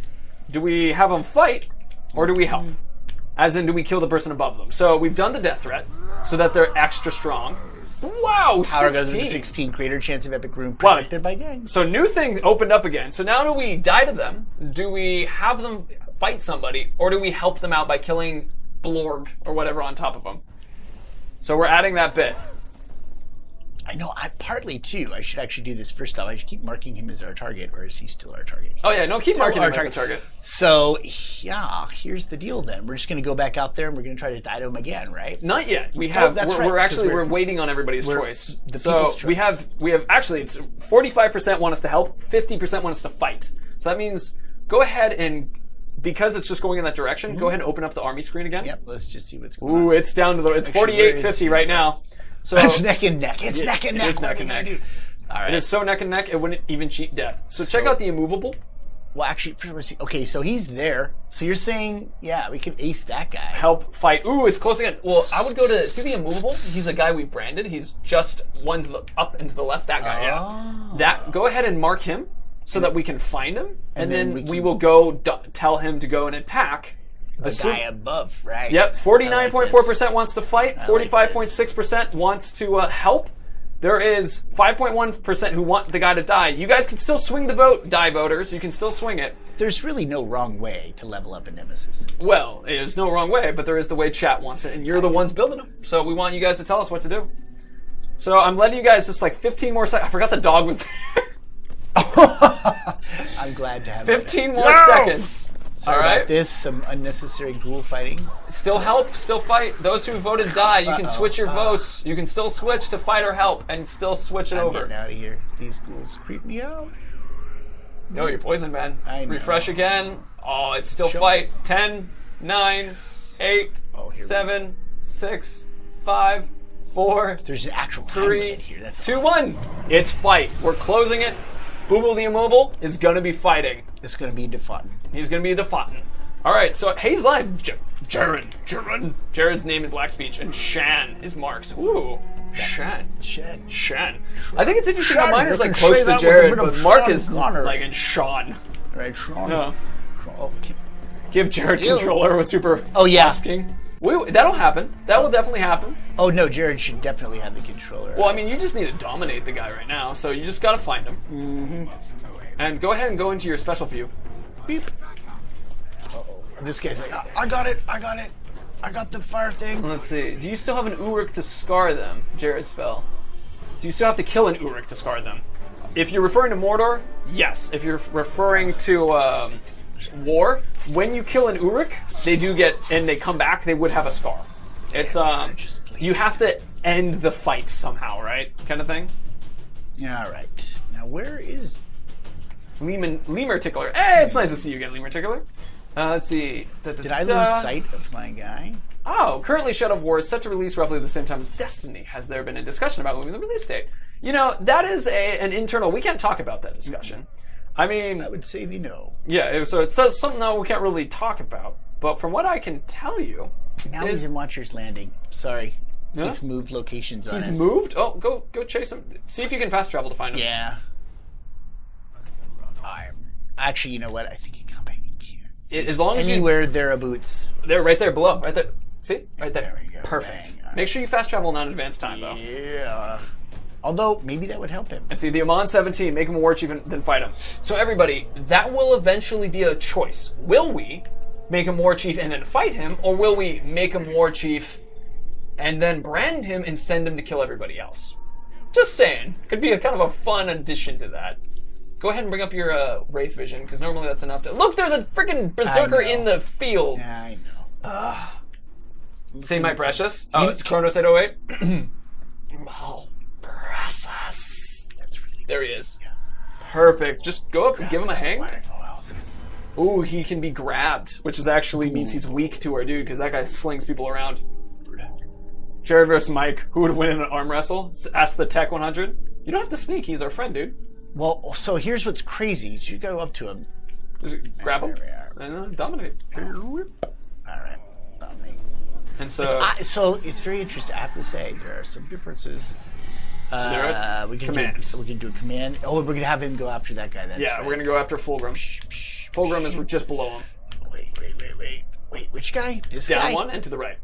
Do we have him fight? Or do we help? As in, do we kill the person above them? So we've done the death threat so that they're extra strong. Wow, Power 16. goes into 16. Greater chance of epic rune protected by gang. So new thing opened up again. So now do we die to them? Do we have them fight somebody? Or do we help them out by killing Blorg or whatever on top of them? So we're adding that bit. I know, partly too. I should actually do this first off. I should keep marking him as our target, or is he still our target? Oh yeah, no, keep marking him as our target. So, yeah, here's the deal then. We're just going to go back out there and we're going to try to die to him again, right? Not yet. We have. We're waiting on everybody's choice. So we have actually it's 45% want us to help, 50% want us to fight. So that means go ahead and. Because it's just going in that direction, go ahead and open up the army screen again. Yep, let's just see what's going on. Ooh, it's down to it's 48-50 right now. So it's neck and neck. It's neck and neck. It's neck and neck. All right. It is so neck and neck, it wouldn't even cheat death. So check out the immovable. Well, actually, okay, so he's there. So you're saying, yeah, we could ace that guy. Help fight. Ooh, it's close again. Well, I would go to, see the immovable? He's a guy we branded. He's just one to the up and to the left. That guy, yeah. Go ahead and mark him. So that we can find him, and then we will go tell him to go and attack The guy above, right? Yep, 49.4% wants to fight, 45.6% wants to help. There is 5.1% who want the guy to die. You guys can still swing the vote, die voters. You can still swing it. There's really no wrong way to level up a Nemesis. Well, there's no wrong way, but there is the way chat wants it, and you're the ones building them. So we want you guys to tell us what to do. So I'm letting you guys just like 15 more seconds. I forgot the dog was there. I'm glad to have 15 more seconds. Sorry all right. about this. Some unnecessary ghoul fighting. Still help, still fight. Those who voted die, you can switch your votes. You can still switch to fight or help and still switch it I'm over. getting out of here. These ghouls creep me out. No, you're poisoned, man. I know. Refresh again. Oh, it's still fight. 10, 9, 8, 7, 6, 5, 4, There's an actual time 3, limit here. That's 2, awesome. 1. It's fight. We're closing it. Booble the Immobile is going to be fighting. It's going to be defought. He's going to be defoughting. All right, so Hayes Live. Jared's name in Black Speech. And Shan is Mark's. Ooh. Shan. I think it's interesting how mine is like close to Jared, but Mark is like in Sean. Right, Sean. No. Okay. Give Jared controller with super asking. That'll happen. That will definitely happen. Oh no, Jared should definitely have the controller. Well, I mean, you just need to dominate the guy right now, so you just gotta find him. Mm-hmm. And go ahead and go into your special view. Beep. Uh-oh. This guy's like, I got it. I got the fire thing. Let's see. Do you still have an Uruk to scar them, Jared spell? Do you still have to kill an Uruk to scar them? If you're referring to Mordor, yes. If you're referring to War, when you kill an Uruk, they do get, and they come back, they would have a scar. It's, you have to end the fight somehow, right? Kind of thing? Yeah, all right. Now, where is... Lemur Tickler. Hey, it's nice to see you again, Lemur Tickler. Let's see. Did I lose sight of my guy? Oh, currently Shadow of War is set to release roughly the same time as Destiny. Has there been a discussion about moving the release date? You know, that is an internal... We can't talk about that discussion. I mean... I would say they know. Yeah, so it says something that we can't really talk about. But from what I can tell you... Now he's in Watcher's Landing. Sorry. Yeah? He's moved locations on us. He's moved? Oh, go chase him. See if you can fast travel to find him. Yeah. Actually, you know what? I think he can't. As long as anywhere there are boots. They're right there below. Right there. See? Right there. There we go. Perfect. Bang. Make sure you fast travel in advanced time, though. Yeah. Although, maybe that would help him. And see, the Amon 17, make him a war chief and then fight him. So everybody, that will eventually be a choice. Will we make him war chief and then fight him, or will we make him war chief and then brand him and send him to kill everybody else? Just saying. Could be a kind of a fun addition to that. Go ahead and bring up your Wraith Vision, because normally that's enough to... Look, there's a freaking Berserker in the field! Yeah, I know. Say my precious. Oh, it's Kronos 808. Oh, precious. That's really good. There he is. Yeah. Perfect. Just go up and give him a hang. Ooh, he can be grabbed, which is actually means he's weak to our dude, because that guy slings people around. Jared versus Mike. Who would win in an arm wrestle? Ask the Tech 100. You don't have to sneak. He's our friend, dude. Well, so here's what's crazy. So you go up to him. Just grab him and dominate. All right, dominate. And so, it's very interesting. I have to say there are some differences. We can do a command. Oh, we're gonna have him go after that guy. That's right. We're gonna go after Fulgrim. Fulgrim is just below him. Wait. Which guy? This guy? Down one and to the right.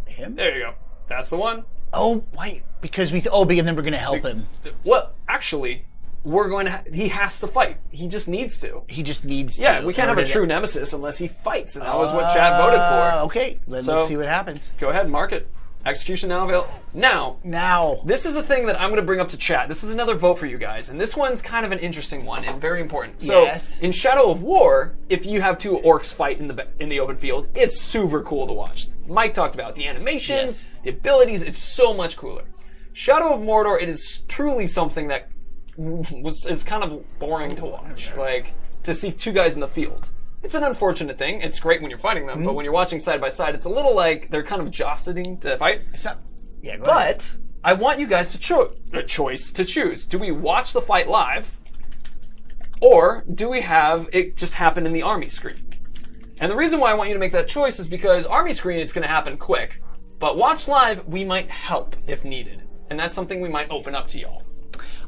Him? There you go. That's the one. Oh, wait. Because and then we're gonna help him. Well, actually. We're going to... he has to fight. He just needs to. Yeah, we can't have a true nemesis unless he fights, and that was what Chad voted for. Okay, let's see what happens. Go ahead, mark it. Execution now available. Now. This is a thing that I'm going to bring up to chat. This is another vote for you guys, and this one's kind of an interesting one and very important. So, in Shadow of War, if you have two orcs fight in the open field, it's super cool to watch. Mike talked about the animations, the abilities. It's so much cooler. Shadow of Mordor, it is truly something that is kind of boring to watch, like to see two guys in the field. It's an unfortunate thing. It's great when you're fighting them, but when you're watching side by side, it's a little like they're kind of jostling to fight. But I want you guys to choose. Do we watch the fight live, or do we have it just happen in the army screen? And the reason why I want you to make that choice is because army screen, it's going to happen quick, but watch live, we might help if needed, and that's something we might open up to y'all.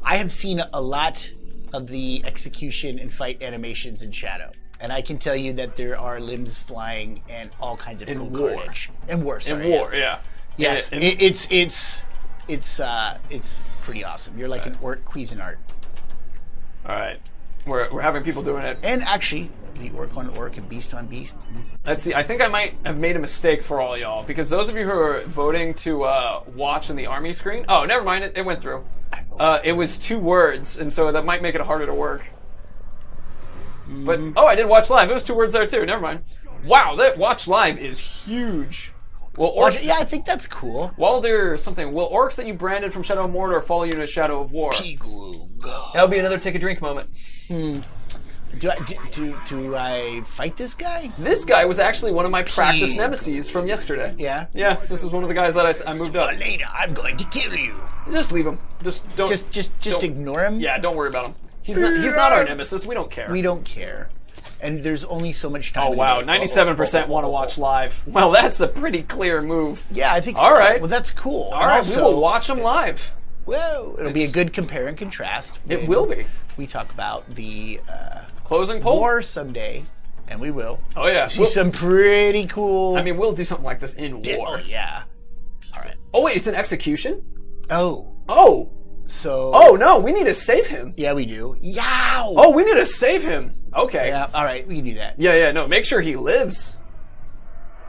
I have seen a lot of the execution and fight animations in Shadow. And I can tell you that there are limbs flying and all kinds of cool war. carnage. In war, sorry. In war, yeah. Yes, it's pretty awesome. You're like an orc Cuisinart. All right. We're having people doing it. And actually, the orc on orc and beast on beast. Let's see. I think I might have made a mistake for all y'all, because those of you who are voting to watch in the army screen. Oh, never mind. It went through. It was 2 words, and so that might make it harder to work. But oh, I did watch live. It was 2 words there too. Never mind. Wow, that watch live is huge. Well, orcs, yeah, I think that's cool. While there's something, will orcs that you branded from Shadow of Mordor follow you to Shadow of War? That'll be another take a drink moment. Do I fight this guy? This guy was actually one of my practice nemesis from yesterday. Yeah? Yeah, this is one of the guys that I moved up. Later, I'm going to kill you. Just leave him. Just don't. Just don't, ignore him? Yeah, don't worry about him. He's not our nemesis. We don't care. We don't care. And there's only so much time. Oh wow, 97% want to watch live. Well, that's a pretty clear move. Yeah, I think so. All right. Well, that's cool. All right, we will watch them live. Whoa, it'll be a good compare and contrast. It will be. We talk about the closing poll war someday, and we will. Oh yeah, See some pretty cool. I mean, we'll do something like this in war. Oh yeah. All right. Oh wait, it's an execution. Oh. Oh. So. Oh no, we need to save him. Yeah, we do. Yow! Oh, we need to save him. Okay. Yeah. All right, we can do that. Yeah. No, make sure he lives.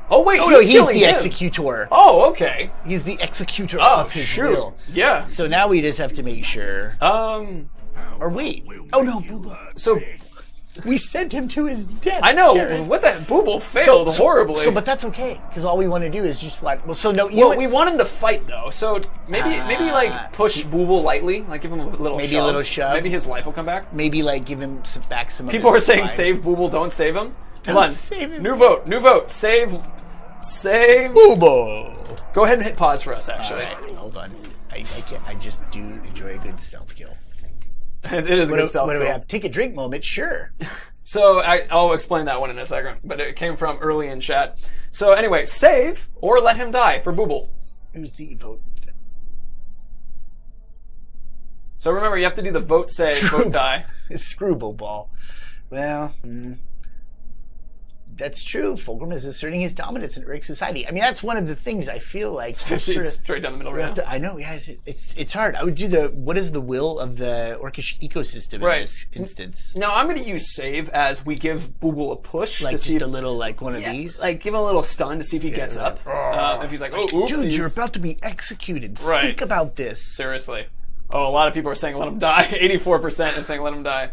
Oh wait, he's the executor. Oh, okay. He's the executor of his will. Yeah. So now we just have to make sure. Or wait. Oh no, Booble. So we sent him to his death. I know. Jared. What the Booble failed horribly. But that's okay, because all we want to do is just watch. Well, so no. We want him to fight though. So maybe like push Booble lightly, like give him a little shove. Maybe a little shove. Maybe his life will come back. Maybe like give him back some. People of his are saying spine. save Booble, don't save him. Come Don't on. save him. New vote. Save Booble. Go ahead and hit pause for us. Actually, All right, hold on. I can't. I just do enjoy a good stealth kill. It is a good stealth What do kill. we have? Take a drink moment. Sure. So I'll explain that one in a second, but it came from early in chat. So anyway, save or let him die for Booble. Who's the vote? So remember, you have to do the vote save, vote die. Screwball ball. Well, that's true. Fulgrim is asserting his dominance in Uruk society. I mean, that's one of the things I feel like. It's straight down the middle right now. I know, yeah, it's hard. I would do what is the will of the orcish ecosystem in this instance? Now I'm going to use save as we give Booble a push Like to just see a little, like one of these? like give him a little stun to see if he gets up. If he's like, oh, oops. Dude, you're about to be executed. Right. Think about this. Seriously. Oh, a lot of people are saying let him die. 84% is saying let him die.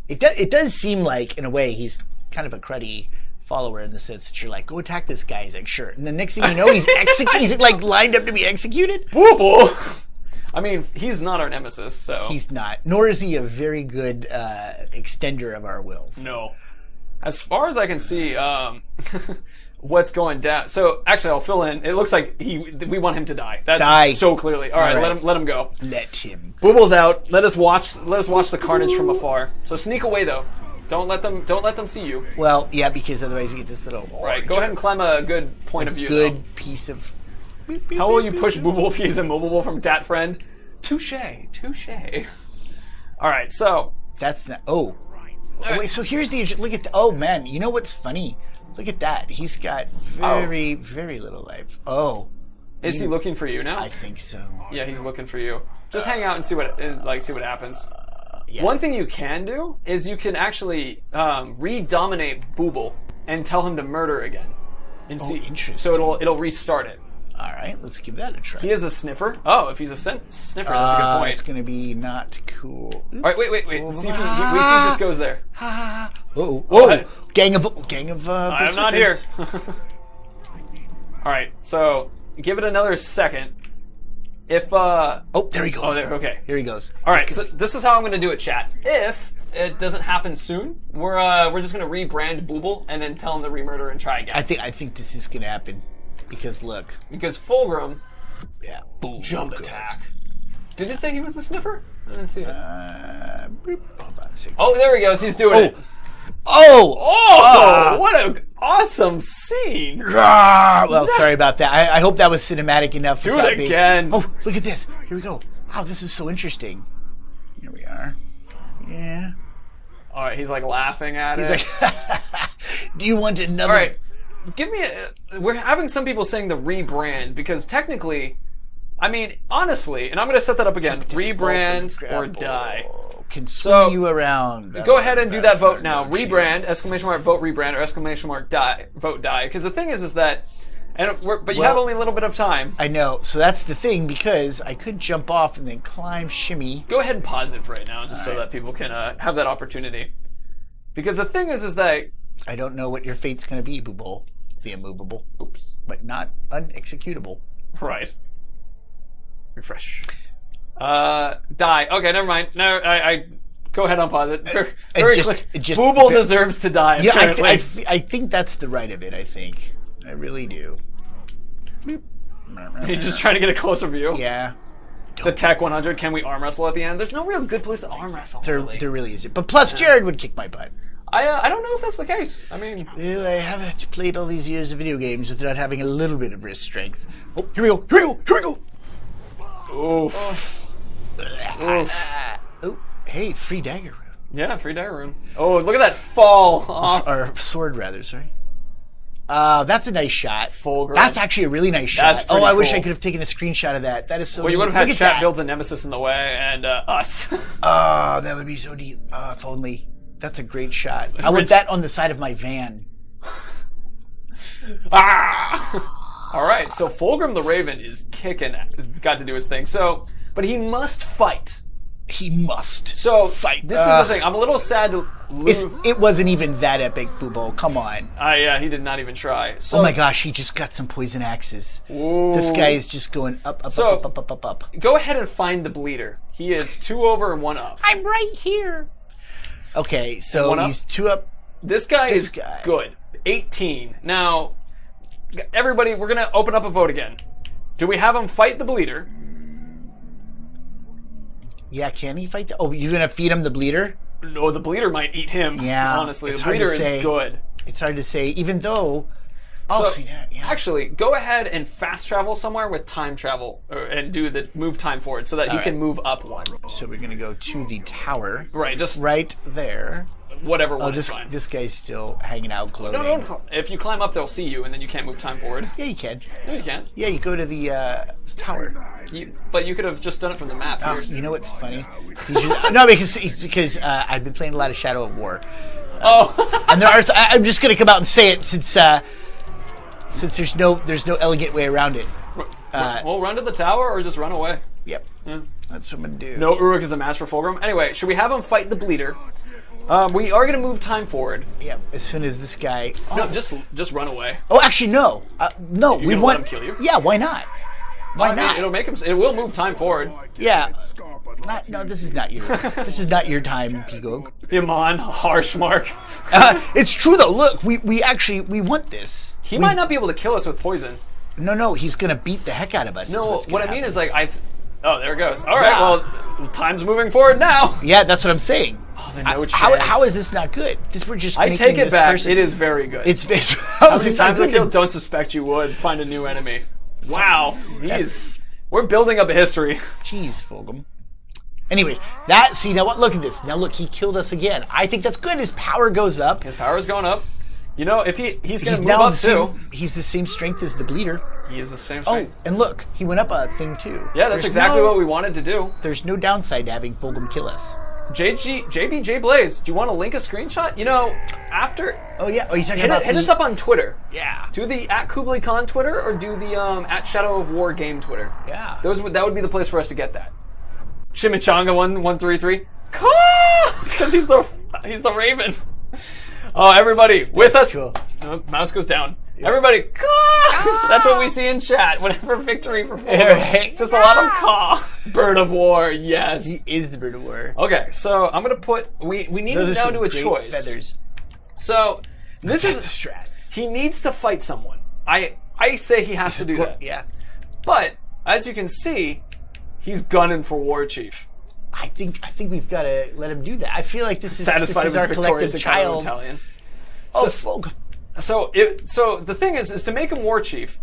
It does seem like, in a way, he's kind of a cruddy follower in the sense that you're like, go attack this guy. He's like, sure. And the next thing you know, he's like lined up to be executed. Booble! I mean, he's not our nemesis, so. He's not. Nor is he a very good extender of our wills. No. As far as I can see, what's going down. So actually, I'll fill in. It looks like we want him to die. That's so clearly. All right, let him go. Let him. Booble's out. Let us watch the carnage from afar. So sneak away though. Don't let them see you. Well, yeah, because otherwise you get this little. Right. Go ahead and climb a good point of view. Good piece of. How will you push Booble if he's immobile from Dat Friend? Touche. All right. So that's not. Oh. Wait, so here's the look at oh man, you know what's funny? Look at that. He's got very little life. Oh. Is he looking for you now? I think so. Yeah, he's looking for you. Just hang out and see what happens. Yeah. One thing you can do is you can actually re-dominate Booble and tell him to murder again. And see, interesting. So it'll restart it. All right, let's give that a try. He is a sniffer. Oh, if he's a sniffer, that's a good point. It's going to be not cool. All right, wait. See if he just goes there. Oh! Gang of I'm not here. All right, so give it another second. If oh, there he goes. Oh, there. Okay, here he goes. All right, so this is how I'm going to do it, chat. If it doesn't happen soon, we're just going to rebrand Booble and then tell him to remurder and try again. I think this is going to happen. Because look. Because Fulgrim, boom, jump attack. Did it say he was a sniffer? I didn't see it. Hold on a second. Oh, there he goes. He's doing it. Oh! What an awesome scene! Well, sorry about that. I hope that was cinematic enough. Do it again. Oh, look at this. Here we go. Wow, this is so interesting. Here we are. Yeah. All right, he's like laughing at He's it. like, do you want another? All right, give me. We're having some people saying the rebrand because technically, I mean, honestly, and I'm going to set that up again. Rebrand or die. Can swing you around. Go ahead and do that vote now. Rebrand, exclamation mark, vote rebrand, or exclamation mark, die, vote die. Because the thing is that, but you have only a little bit of time. I know, so that's the thing, because I could jump off and then climb, shimmy. Go ahead and pause it for right now, just so that people can have that opportunity. Because the thing is that... I don't know what your fate's going to be, Booble. The immovable. Oops. But not unexecutable. Right. Refresh. Die. Okay, never mind. No, I go ahead and pause it. Very quick. Booble deserves to die, apparently. Yeah, I think that's the right of it, I think. I really do. You're just trying to get a closer view? Yeah. The Tech 100, can we arm wrestle at the end? There's no real good place to arm wrestle, There really isn't. But plus, Jared would kick my butt. I don't know if that's the case. I mean... Well, I haven't played all these years of video games without having a little bit of wrist strength. Oh, here we go! Here we go! Here we go! Oof. Oof. Oh, hey, free dagger rune. Yeah, free dagger rune. Oh, look at that fall off. Or sword, rather, sorry. That's a nice shot. Fulgrim. That's actually a really nice shot. That's pretty I wish cool. I could have taken a screenshot of that. That is so Well, you neat. would have had Look at chat that. builds a Nemesis in the way, and us. Oh, that would be so neat. Oh, if only. That's a great shot. I want that on the side of my van. All right, so Fulgrim the Raven is kicking. Got to do his thing. So, but he must fight. He must fight. This is the thing. I'm a little sad to lose. It wasn't even that epic, Boobo. Come on. Yeah, he did not even try. So, oh my gosh, he just got some poison axes. Ooh. This guy is just going up. Go ahead and find the bleeder. He is 2 over and 1 up. I'm right here. Okay, so he's 2 up. This guy is good. 18. Now, everybody, we're going to open up a vote again. Do we have him fight the bleeder? Yeah, can he fight? Oh, you're gonna feed him the bleeder? No, the bleeder might eat him. Yeah, honestly, the bleeder is good. It's hard to say, even though. I'll see that. Yeah. Actually, go ahead and fast travel somewhere with time travel, and do the move time forward so that he can move up 1. So we're gonna go to the tower. Right, just right there. Whatever one is fine. This guy's still hanging out, gloating. No. If you climb up, they'll see you, and then you can't move time forward. Yeah, you can. No, you can't. Yeah, you go to the tower. But you could have just done it from the map. Oh, you know what's funny? No, because I've been playing a lot of Shadow of War. And I'm just gonna come out and say it since there's no elegant way around it. Well, run to the tower or just run away. Yep. Yeah. That's what I'm gonna do. No, Uruk is a match for Fulgrim. Anyway, should we have him fight the bleeder? We are going to move time forward. Yeah, as soon as this guy... No, just run away. Oh, actually, no. No, we want... Let him kill you? Yeah, why not? Why not? It'll make him... It will move time forward. Yeah. No, this is not your... this is not your time, Pigo. Yaman, harsh mark. It's true, though. Look, we want this. He might not be able to kill us with poison. No, he's going to beat the heck out of us. No, what I mean is, like, oh, there it goes. All right, well, time's moving forward now. Yeah, that's what I'm saying. Oh, then no chance. How is this not good? We're just I take it back. It is very good. It's how many times I don't suspect you would find a new enemy. Wow, we're building up a history. Jeez, Fulgrim. Anyways, now what? Look at this. Now look, he killed us again. I think that's good. His power goes up. His power is going up. You know, if he's going to move up too. He's the same strength as the bleeder. He is the same strength. Oh, and look, he went up a thing too. Yeah, that's exactly what we wanted to do. There's no downside to having Fulgrim kill us. JBJ Blaze, do you want to link a screenshot? You know, after... Oh, yeah. Oh, you talking about hit us up on Twitter. Yeah. Do the @KublaiKhan Twitter or do the @Shadow of War game Twitter. Yeah. That would be the place for us to get that. Chimichanga 1133. Because he's the Raven. Oh, everybody with us. Cool. Oh, mouse goes down. Yeah. Everybody, caw! That's what we see in chat. Whenever victory for Fulgrim. Just a lot of caw. Bird of War, yes. He is the Bird of War. Okay, so I'm gonna put. We need to now do a choice. Feathers. So this is strats. He needs to fight someone. I say he has to do that. Yeah. But as you can see, he's gunning for War Chief. I think we've got to let him do that. I feel like this is our collective child. Talion. So, Fulgrim. So the thing is to make him War Chief,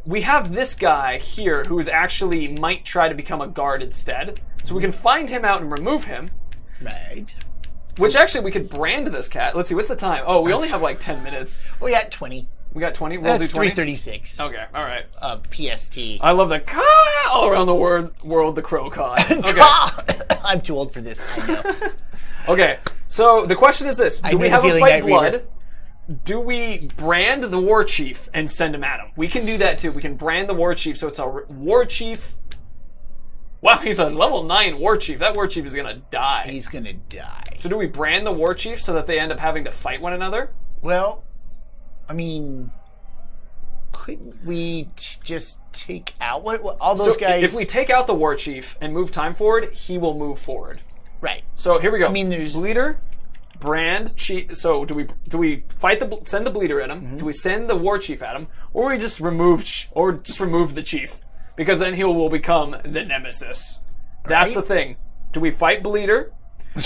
we have this guy here who is actually might try to become a guard instead. So we can find him out and remove him. Right. Which actually, we could brand this cat. Let's see, what's the time? Oh, we only have like 10 minutes. We got 20. We got 20? We'll do That's 20? 3:36. Okay, all right. PST. I love the caw all around the world, the crow caw. Okay. I'm too old for this. I know. Okay, so the question is this. Do we have a fight blood? Do we brand the war chief and send him at him? We can do that too. We can brand the war chief, so it's a war chief. Wow, he's a level 9 war chief. That war chief is going to die. He's going to die. So do we brand the war chief so that they end up having to fight one another? Well, I mean, couldn't we just take out what all those guys? If we take out the war chief and move time forward, he will move forward. Right. So here we go. I mean, there's bleeder, brand, chief. So do we send the bleeder at him? Mm-hmm. Do we send the war chief at him, or we just remove the chief? Because then he will become the Nemesis. That's the thing. Do we fight bleeder?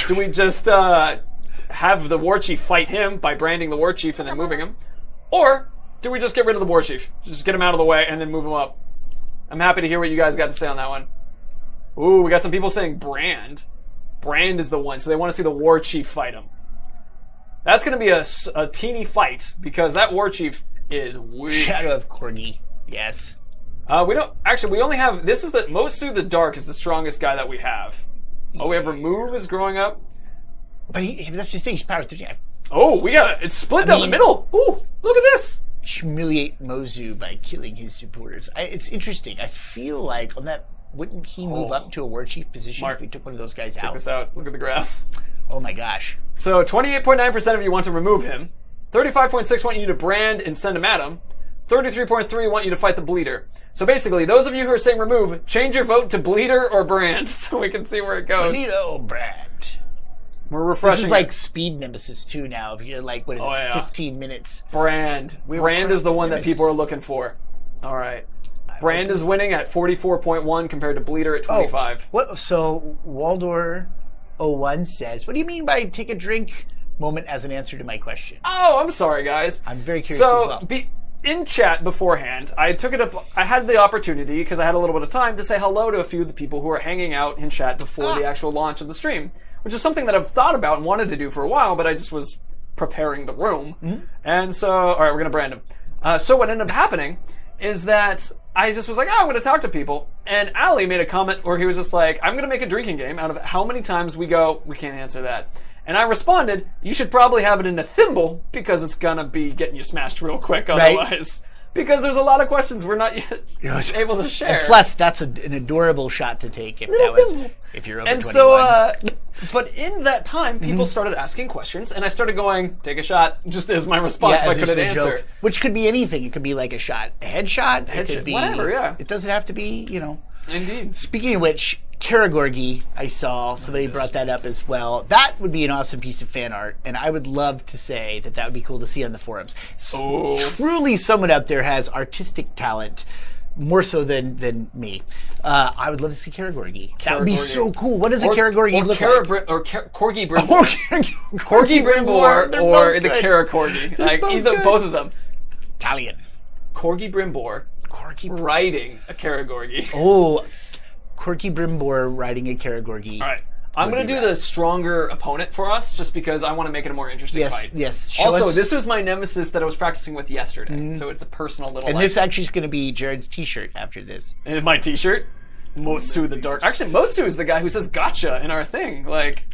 Do we just have the war chief fight him by branding the war chief and then moving him? Or do we just get rid of the war chief? Just get him out of the way and then move him up? I'm happy to hear what you guys got to say on that one. Ooh, we got some people saying brand. Brand is the one, so they want to see the war chief fight him. That's going to be a teeny fight because that war chief is weak. Shadow of Corgi. Yes. We don't actually. We only have this is the Motsu the Dark is the strongest guy that we have. Oh, we have remove is growing up. But that's just he's power 13. Oh, we got it's split down the middle. Ooh, look at this. Humiliate Mozu by killing his supporters. It's interesting. I feel like on that, wouldn't he move up to a war chief position if we took one of those guys out? Check this out. Look at the graph. Oh my gosh. So 28.9% of you want to remove him. 35.6 want you to brand and send him at him. 33.3 want you to fight the bleeder. So basically, those of you who are saying remove, change your vote to bleeder or brand so we can see where it goes. Bleeder or brand. We're refreshing. This is like Speed Nemesis 2 now. If you're like, 15 minutes. Brand. Brand is the one that people are looking for. All right. Brand is winning at 44.1 compared to bleeder at 25. What? So Waldor01 says, what do you mean by take a drink moment as an answer to my question? Oh, I'm sorry, guys. I'm very curious as well. In chat beforehand, I took it up. I had the opportunity because I had a little bit of time to say hello to a few of the people who are hanging out in chat before the actual launch of the stream, which is something that I've thought about and wanted to do for a while, but I just was preparing the room. Mm-hmm. And so, all right, we're gonna brand him. So what ended up happening is that I just was like, I'm gonna talk to people, and Ali made a comment where he was just like, I'm gonna make a drinking game out of how many times we go, we can't answer that. And I responded, you should probably have it in a thimble because it's gonna be getting you smashed real quick otherwise. Right. Because there's a lot of questions we're not yet able to share. And plus, that's an adorable shot to take if you're over 21. And so, but in that time, people started asking questions, and I started going, take a shot, just as my response if I couldn't answer. Which could be anything. It could be like a shot, a headshot. It could be whatever, yeah. It doesn't have to be, Indeed. Speaking of which, Karagorgi, I saw somebody brought that up as well. That would be an awesome piece of fan art, and I would love to say that would be cool to see on the forums. Truly, someone out there has artistic talent, more so than me. I would love to see Karagorgi. That would be so cool. What does a Karagorgi look like? Or Corgi Brimbor. Corgi Brimbor or the Karakorgi. Like both of them. Talion. Corgi Brimbor. Riding a Karagorgi. Oh, Corgi Brimbor riding a Karagorgi. All right. I'm going to do the stronger opponent for us just because I want to make it a more interesting fight. Yes. Also, this was my Nemesis that I was practicing with yesterday, so it's a personal little And this actually is going to be Jared's t-shirt after this. And my t-shirt? Motsu the Dark. Actually, Motsu is the guy who says gotcha in our thing. Like,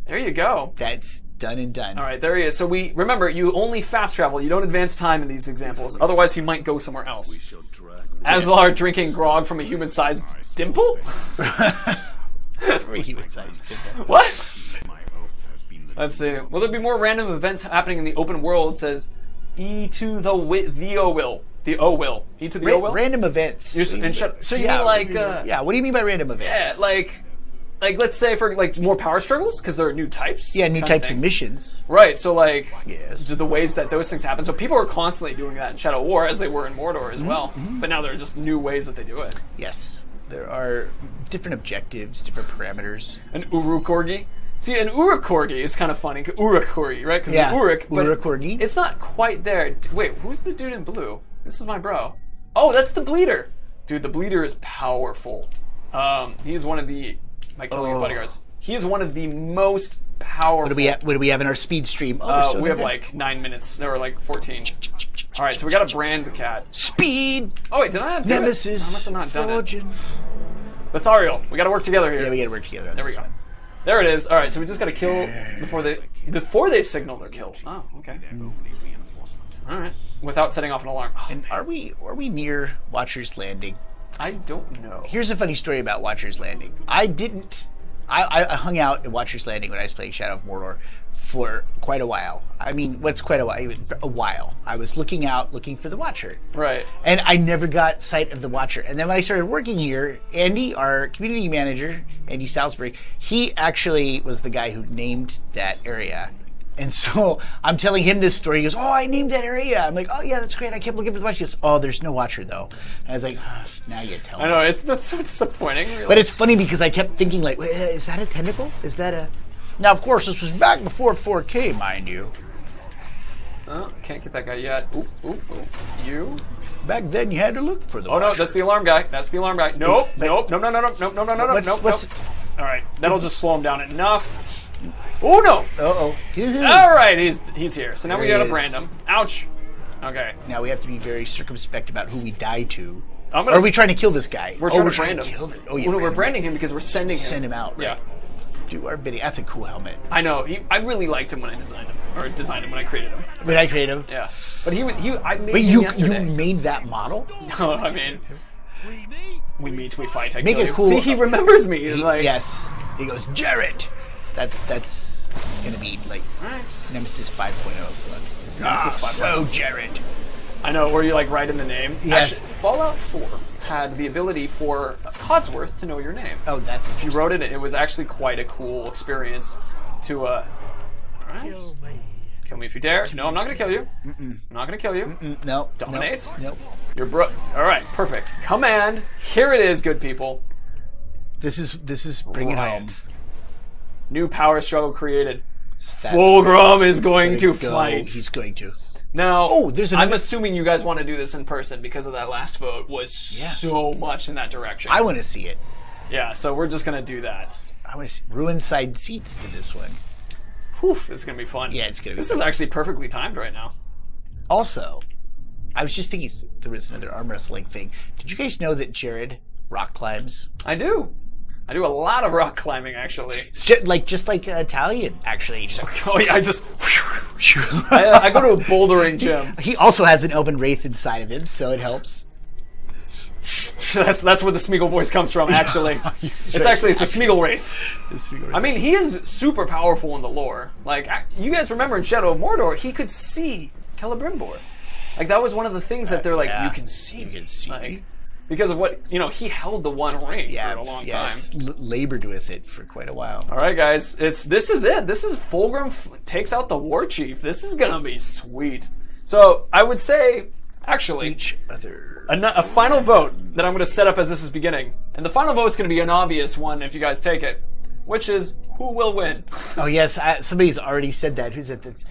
there you go. That's done and done. All right, there he is. So remember, you only fast travel. You don't advance time in these examples. Otherwise, he might go somewhere else. Aslar drinking grog from a human-sized dimple? Human-sized dimple. What? Let's see. Will there be more random events happening in the open world? It says E to the O will. The O will. E to the O will? Random events. So you mean like... what do you mean by random events? Yeah, like let's say for more power struggles because there are new types. Yeah, new types of missions. Right. So the ways that those things happen. So people are constantly doing that in Shadow War as they were in Mordor as well. But now there are just new ways that they do it. Yes, there are different objectives, different parameters. An Urukorgi. See, an Urukorgi is kind of funny. Urukorgi, right? Because Urukorgi. It's not quite there. Wait, who's the dude in blue? This is my bro. Oh, that's the Bleeder. Dude, the Bleeder is powerful. He's one of my killing bodyguards. He is one of the most powerful. What do we have in our speed stream? Oh, we have like 9 minutes. There were like 14. All right, so we got to brand the cat. Speed. Oh wait, did I not do Nemesis. it? I must have not done Fortune. it. Lothariel, we got to work together here. Yeah, we got to work together. There we go. There it is. All right, so we just got to kill before they signal their kill. Oh, okay. All right, without setting off an alarm. Oh, And are we near Watcher's Landing? I don't know. Here's a funny story about Watcher's Landing. I hung out at Watcher's Landing when I was playing Shadow of Mordor for quite a while. I mean, what's quite a while? It was a while. I was looking for the Watcher. Right. And I never got sight of the Watcher. And then when I started working here, Andy, our community manager, Andy Salisbury, he actually was the guy who named that area. And so I'm telling him this story. He goes, "Oh, I named that area." I'm like, "Oh, yeah, that's great. I kept looking for the Watcher." He goes, "Oh, there's no Watcher, though." And I was like, oh, now you tell me. I know, that's so disappointing. Really. But it's funny because I kept thinking, like, is that a tentacle? Is that a... Now, of course, this was back before 4K, mind you. Oh, can't get that guy yet. Ooh, ooh, ooh. You? Back then, you had to look for the Oh, no, Watcher. that's the alarm guy. That's the alarm guy. Nope, nope, no. What's- All right, that'll just slow him down enough. Oh, no. Uh-oh. All right, he's here. So now There we he gotta is. brand him. Ouch. Okay. Now we have to be very circumspect about who we die to. I'm Or gonna are we trying to kill this guy? We're trying to brand him. kill him. Oh, yeah, Well, no, we're brand branding him because we're sending him. Send him out, right? Yeah. Do our bidding. That's a cool helmet. I know. I really liked him when I designed him, or designed him when I created him. When I create him. Yeah. But I made But him you yesterday. made that model? No, I mean, we meet, we fight. I Make kill it you. cool. See, he remembers me. Like, Yes. He goes, Jarrett. That's gonna be like Right. Nemesis 5.0. So Nemesis 5.0. So Jarrett. I know, where you like write in the name. Yes. Actually, Fallout 4 had the ability for Codsworth to know your name. Oh, that's If you wrote it, it was actually quite a cool experience to, alright. Kill me if you dare. No, I'm not gonna kill you. I'm not gonna kill you. No. Dominate? Nope. You're Alright, perfect. Command. Here it is, good people. This is bring it home. Right. New power struggle created. That's Fulgrim is going to go. fight. He's going to. Now, Oh, there's I'm another- assuming you guys want to do this in person because of that last vote was so much in that direction. I want to see it. Yeah, so we're just going to do that. I want to see ruin side seats to this one. Whew, this is going to be fun. Yeah, it's gonna be This fun. is actually perfectly timed right now. Also, I was just thinking there was another arm wrestling thing. Did you guys know that Jared rock climbs? I do. I do a lot of rock climbing, actually. It's just like Talion, actually. Just like, Oh, yeah, I go to a bouldering gym. he also has an Elven Wraith inside of him, so it helps. That's where the Smeagol voice comes from, actually. It's a Smeagol Wraith. I mean, he is super powerful in the lore. Like, you guys remember in Shadow of Mordor, he could see Celebrimbor. Like, that was one of the things that they're like, yeah. you can see me. Like, me. because of what, he held the One Ring for a long time. Labored with it for quite a while. All right, guys, this is it. This is Fulgrim takes out the War Chief. This is gonna be sweet. So I would say, actually, Each other. a final vote that I'm gonna set up as this is beginning, and the final vote's gonna be an obvious one if you guys take it, which is who will win. Oh yes, somebody's already said that. Who's it? That's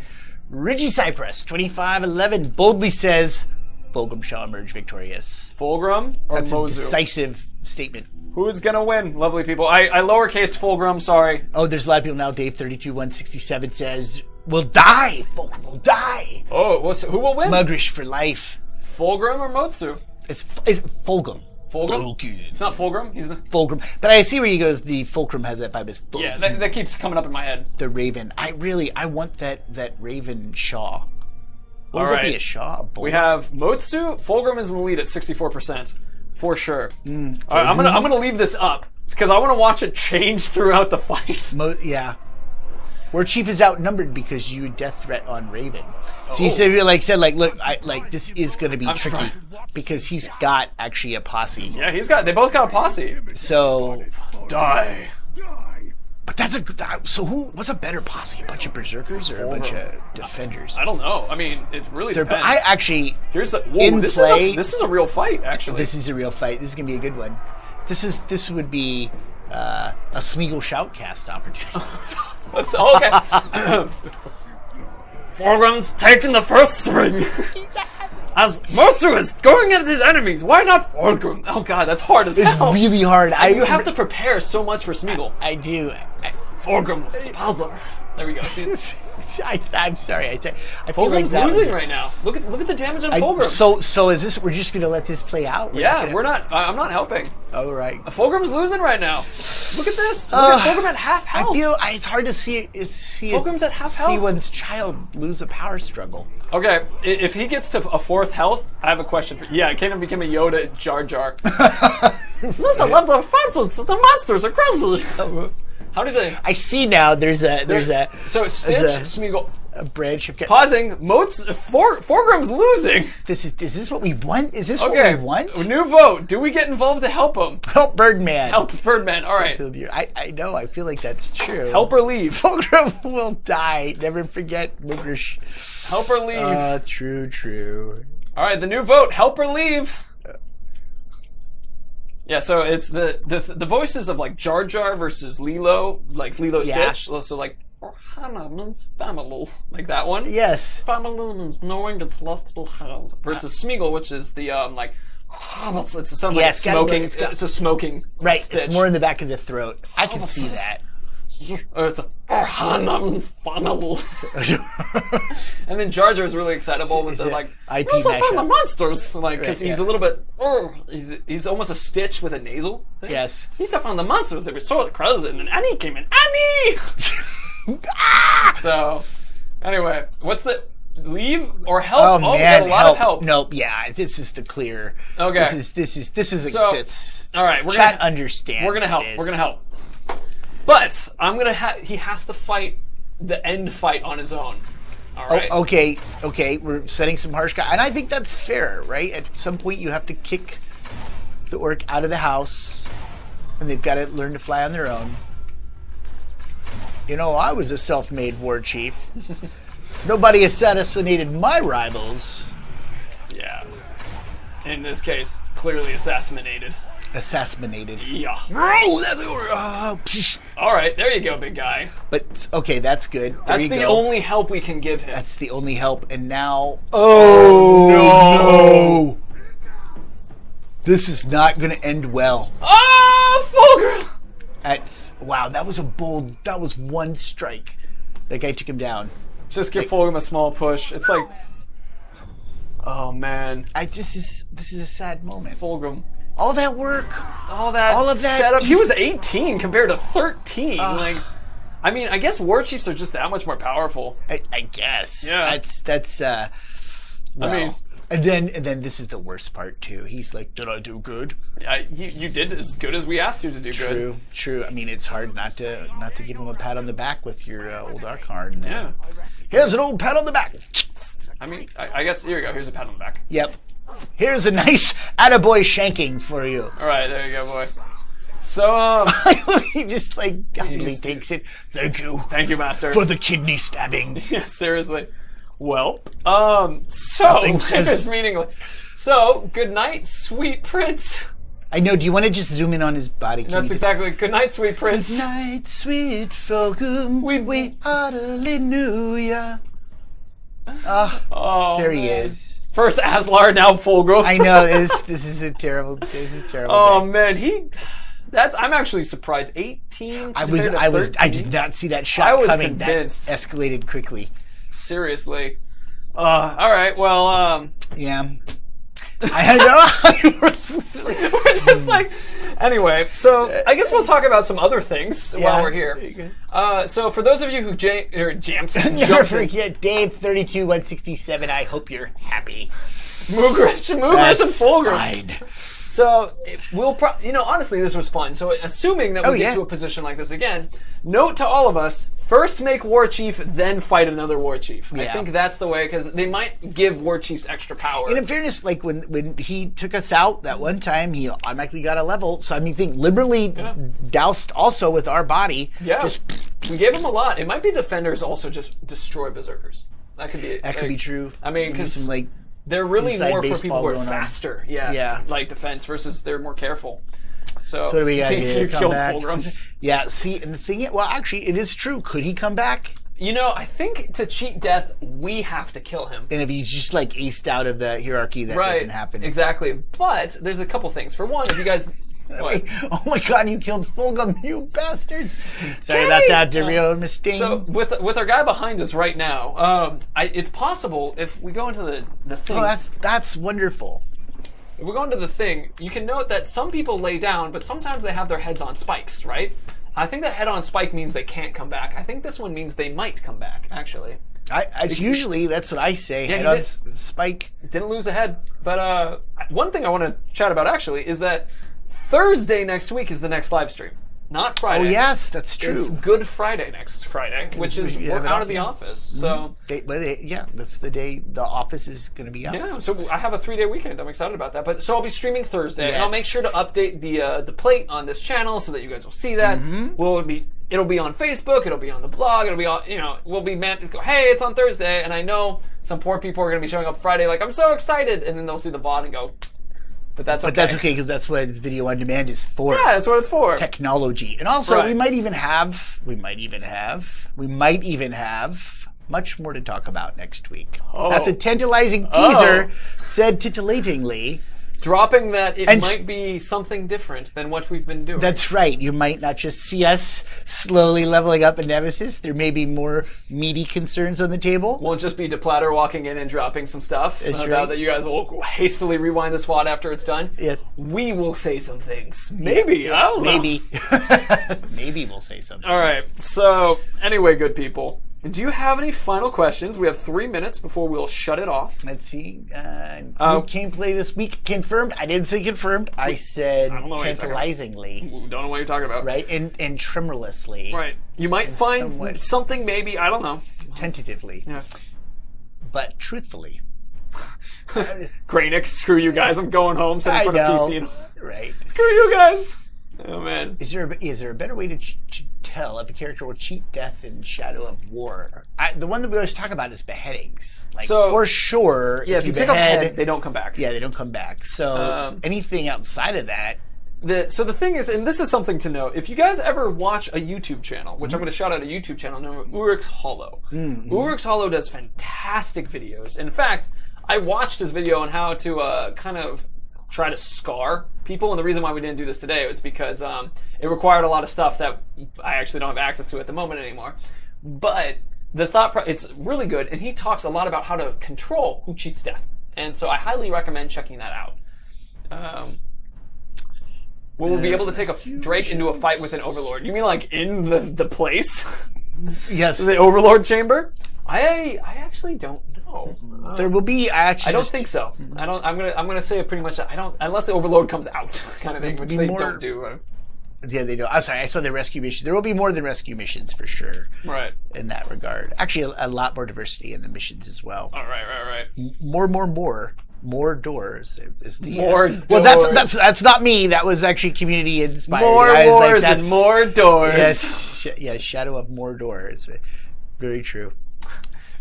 Reggie Cypress, 2511, boldly says, Fulgrim shall emerge victorious. Fulgrim or That's a Mozu? decisive statement. Who's gonna win? Lovely people. I lowercased Fulgrim. Sorry. Oh, there's a lot of people now. Dave32167 says, "Will die. Fulgrim will die. Oh, who will win? Mugrish for life." Fulgrim or Motsu? It's Fulgrim. Fulgrim? It's not Fulgrim. He's the Fulgrim. But I see where he goes. The Fulcrum has that vibe as Fulgrim. yeah. That keeps coming up in my head. The Raven. I want that Raven Shaw. Will All that right. be a Shaw? A bull? We have Motsu. Fulgrim is in the lead at 64%. For sure. All right, I'm gonna leave this up because I want to watch it change throughout the fight. Yeah. War Chief is outnumbered because you death threat on Raven. So you Oh. said, look, this is going to be tricky surprised. because he's got actually a posse. Yeah, they both got a posse. So, Die. but what's a better posse? A bunch of berserkers or a bunch of defenders? I don't know. I mean, it really But depends. I actually, Here's the in this play- is a real fight actually. this is a real fight. This is going to be a good one. This would be a Smeagol shoutcast opportunity. Let's okay. Fulgrim's taking the first swing. As Motsu is going at his enemies, why not Fulgrim? Oh god, that's hard as It's hell. really hard. You have to prepare so much for Smeagol. I do. Fulgrim Spalder. There we go. See, I'm sorry. I feel like Fulgrim's that losing right now. Look at the damage on Fulgrim. So is this? We're just gonna let this play out? We're not. I'm not helping. All right. Fulgrim's losing right now. Look at this. Look at Fulgrim at half health. I feel it's hard to see Fulgrim's at half health. See one's child lose a power struggle. Okay, if he gets to a 4th health, I have a question for you. Yeah, can him become a Yoda Jar Jar. Listen, love the fancies. The monsters are crazy. How do they? I see now. There's a So Stitch, Smeagol. a branch of Pausing. Fulgrim's losing. Is this what we want? Is this what we want? New vote. Do we get involved to help him? Help Birdman. Help Birdman. All right. I know. I feel like that's true. Help or leave. Fulgrim will die. Never forget. Help or leave. True. All right. The new vote. Help or leave. Yeah, so it's the voices of like Jar Jar versus Lilo, like Lilo Stitch. So like Ohana means family, like that one. Yes. Family means knowing it's left behind. Versus Smeagol, which is the like it sounds like smoking. It's a smoking. Right. Stitch. It's more in the back of the throat. I can see that. Or it's a Ohana means family. And then Jar Jar is really excitable with the like also found the monsters, like because he's a little bit he's almost a Stitch with a nasal thing. Yes. He's found the monsters. They were so crazy, and then Annie came in. Annie. So anyway, what's the leave or help? Oh man, we got a lot of help. Nope. Yeah, this is the clear. Okay. This is so, all right. We're chat understands. We're gonna help. We're gonna help. But I'm gonna he has to fight the end fight on his own. All right. Oh, okay. We're setting some harsh guys, and I think that's fair, right? At some point, you have to kick the orc out of the house, and they've got to learn to fly on their own. You know, I was a self-made war chief. Nobody assassinated my rivals. Yeah. In this case, clearly assassinated. Assassinated. Yeah. Oh, that's all right, there you go, big guy. But okay, that's good. That's the only help we can give him. That's the only help, and now, no! This is not going to end well. Oh, Fulgrim! Wow, that was a bold. That was one strike. That guy took him down. Just give Fulgrim a small push. It's like, oh man. This is a sad moment. Fulgrim. All that work, all of that setup. He was 18 compared to 13. Like, I mean, I guess war chiefs are just that much more powerful. I guess. Yeah. That's. Well, I mean, and then this is the worst part too. He's like, "Did I do good?" Yeah, you did as good as we asked you to do. Good. True. I mean, it's hard not to give him a pat on the back with your old Archon. Yeah. Here's an old pat on the back. I mean, I guess here you go. Here's a pat on the back. Yep. Here's a nice attaboy shanking for you. All right, there you go, boy. So, he just like humbly takes it. Thank you, master, for the kidney stabbing. Yeah, seriously. Well, so it's meaningless. So, good night, sweet prince. I know. Do you want to just zoom in on his body? That's exactly. Good night, sweet prince. Good night, sweet Fulgrim. We hallelujah. There he is. First Aslar, now Fulgrim. I know this is a terrible. Oh man, I'm actually surprised. 18. I did not see that shot I was coming. convinced. That escalated quickly. Seriously. All right. Well. Yeah. I know. We're just like. Anyway, so I guess we'll talk about some other things while we're here. So for those of you who jumped, never forget Dave 32167. I hope you're happy. Mugresh and Fulgrim. Fine. So we'll honestly, this was fun. So assuming that we get to a position like this again, note to all of us: first make war chief, then fight another war chief. Yeah. I think that's the way, because they might give war chiefs extra power. And in fairness, like when he took us out that one time, he automatically got a level. So I mean, think liberally doused also with our body. Yeah, we gave him a lot. It might be defenders also just destroy berserkers. That could be. That could be true. I mean, because like. They're really more for people who are faster, like defense, versus they're more careful. So what do we got here? You killed Fulgrim. Yeah, see, and the thing is, well, actually, it is true. Could he come back? You know, I think to cheat death, we have to kill him. And if he's just like aced out of the hierarchy, that doesn't happen. Exactly. But there's a couple things. For one, if you guys What? Oh my god, you killed Fulgrim, you bastards! Sorry about that, real mistake. So with our guy behind us right now, it's possible if we go into the thing. Oh, that's wonderful. If we go into the thing, you can note that some people lay down, but sometimes they have their heads on spikes, right? I think that head on spike means they can't come back. I think this one means they might come back, actually. Usually, that's what I say. Yeah, head on spike. Didn't lose a head. But one thing I want to chat about, actually, is that Thursday next week is the next live stream. Not Friday. Oh, yes, that's true. It's Good Friday next Friday, which is we're out of the office. So yeah, that's the day the office is going to be out. Yeah, so I have a 3-day weekend. I'm excited about that. But so I'll be streaming Thursday, and I'll make Yes. sure to update the plate on this channel so that you guys will see that. It'll be on Facebook. It'll be on the blog. It'll be all, we'll be hey, it's on Thursday, and I know some poor people are going to be showing up Friday like I'm so excited, and then they'll see the VOD and go. But that's okay. But that's okay because that's what video on demand is for. Yeah, that's what it's for. Technology. And also Right. we might even have much more to talk about next week. Oh. That's a tantalizing teaser, said titillatingly. Dropping that it might be something different than what we've been doing. That's right. You might not just see us slowly leveling up in Nemesis. There may be more meaty concerns on the table. Won't just be DePlatter walking in and dropping some stuff about right. that you guys will hastily rewind this VOD after it's done. Yes. We will say some things. Maybe. I don't know. Maybe. Maybe we'll say something. All right. So, anyway, good people. Do you have any final questions? We have 3 minutes before we'll shut it off. Let's see. Gameplay this week confirmed. I didn't say confirmed. I said don't know what you're talking about. tantalizingly. Don't know what you're talking about. Right? And tremorlessly. Right. You might find something maybe, I don't know. Tentatively. Yeah. But truthfully. Grainix, screw you guys. I'm going home. Sit in front of PC. Right. Screw you guys. Oh, man. Is there a better way to tell if a character will cheat death in Shadow of War? The one that we always talk about is beheadings. Like, So, for sure, Yeah, if you take off head, they don't come back. yeah, they don't come back. So anything outside of that, So the thing is, and this is something to note, if you guys ever watch a YouTube channel, which I'm going to shout out a YouTube channel named Urix Hollow. Urix Hollow does fantastic videos. In fact, I watched his video on how to kind of try to scar people, and the reason why we didn't do this today was because it required a lot of stuff that I actually don't have access to at the moment anymore. But the it's really good, and he talks a lot about how to control who cheats death. And so I highly recommend checking that out. Will we be able to take a Drake into a fight with an Overlord? You mean like in the place? yes, The Overlord chamber? I actually don't know. there will be. I don't think so. I'm gonna say it pretty much. I don't unless the Overlord comes out, kind of thing, which they don't do. Yeah, they do. I'm sorry, I saw the rescue mission. There will be more than rescue missions for sure. Right. In that regard, actually, a lot more diversity in the missions as well. All right. More doors is the More well. doors. That's not me. That was actually community inspired. More wars and more doors. Yes, Shadow of Mordor is very true.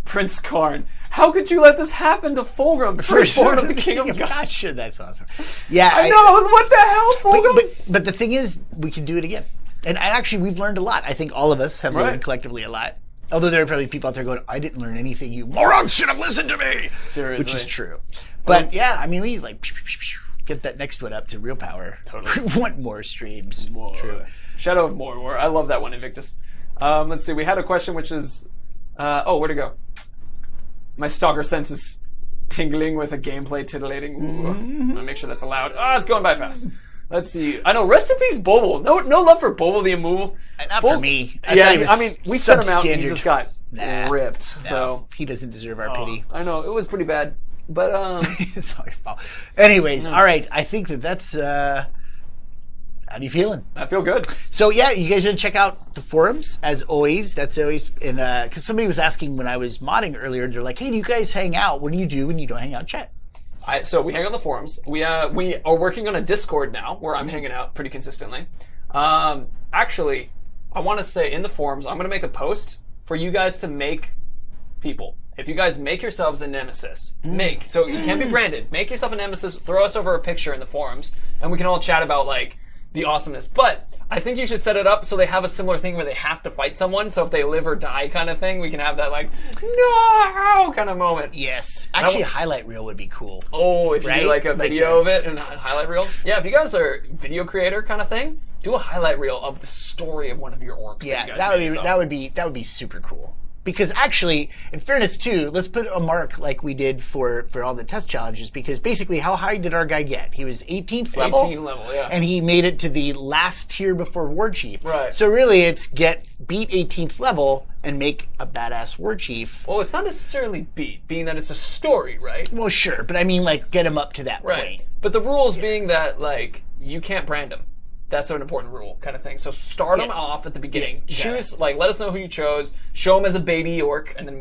Prince Karn. How could you let this happen to Fulgrim, firstborn of the King of God? Gotcha, that's awesome. Yeah, I know. What the hell, Fulgrim? But the thing is, we can do it again. And actually, we've learned a lot. I think all of us have learned collectively a lot. Although there are probably people out there going, I didn't learn anything. You morons should have listened to me. Seriously. Which is true. But yeah, I mean, we get that next one up to real power. Totally. We want more streams. More. True. Shadow of Mordor. I love that one, Invictus. Let's see. We had a question which is... where'd it go? My stalker sense is tingling with a gameplay titillating. Ooh. I'm gonna make sure that's allowed. It's going by fast. Let's see. I know. Rest in peace, Bobo. No love for Bobo the Immovable. Not for me. I mean, we sent him out and he just got ripped. No, so he doesn't deserve our pity. I know. It was pretty bad. But, it's our fault. Anyways, all right. I think that's... How are you feeling? I feel good. So yeah, you guys should check out the forums as always. That's always in because somebody was asking when I was modding earlier. They're like, "Hey, do you guys hang out? What do you do when you don't hang out in chat?" So we hang on the forums. We are working on a Discord now where I'm hanging out pretty consistently. Actually, I want to say in the forums, I'm going to make a post for you guys to make people. If you guys make yourselves a Nemesis, so you can't be branded. Make yourself a Nemesis. Throw us over a picture in the forums, and we can all chat about like the awesomeness. But I think you should set it up so they have a similar thing where they have to fight someone. So if they live or die kind of thing, we can have that like, no kind of moment. Yes. Actually, a highlight reel would be cool. Oh, if you do like a Like video of it and a highlight reel. Yeah, if you guys are video creator kind of thing, do a highlight reel of the story of one of your orcs. Yeah, that you guys made. that would be super cool. Because actually, in fairness too, let's put a mark like we did for all the test challenges. Because basically, how high did our guy get? He was 18th level. 18 level, yeah. And he made it to the last tier before War Chief. Right. So really, it's beat 18th level and make a badass War Chief. Well, it's not necessarily beat, being that it's a story, right? Well, sure, but I mean, like, get him up to that point. But the rules being that, like, you can't brand him. That's an important rule, kind of thing. So start them off at the beginning. Yeah. Choose, like, let us know who you chose. Show him as a baby orc, and then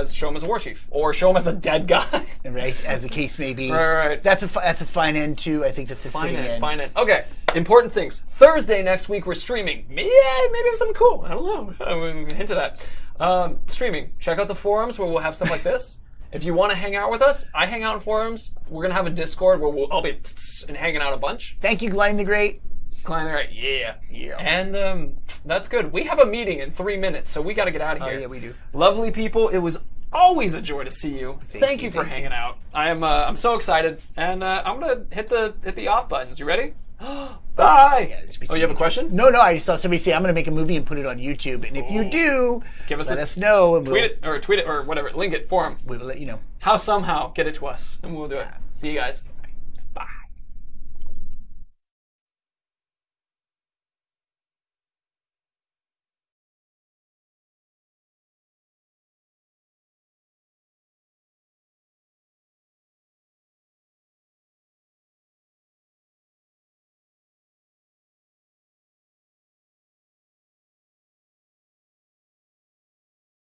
show him as a war chief, or show him as a dead guy. Right, as the case may be. Right. That's a fine end too. I think that's a fitting end. Fine end. Okay. Important things. Thursday next week we're streaming. Yeah, maybe have something cool. I don't know. I mean, hint at that. Streaming. Check out the forums where we'll have stuff like this. If you want to hang out with us, I hang out in forums. We're gonna have a Discord where I'll be hanging out a bunch. Thank you, Glenn the Great. Climbing right, yeah. Yeah. And that's good. We have a meeting in 3 minutes, so we got to get out of here. Oh, yeah, we do. Lovely people, it was always a joy to see you. Thank you for hanging out. I'm so excited, and I'm gonna hit the off buttons. You ready? Bye. Yeah, Oh, you have a question? No, I just saw somebody say I'm going to make a movie and put it on YouTube, and if you do, let us know, and tweet it or whatever, link it for him. We will let you know. How somehow get it to us, and we'll do it. See you guys.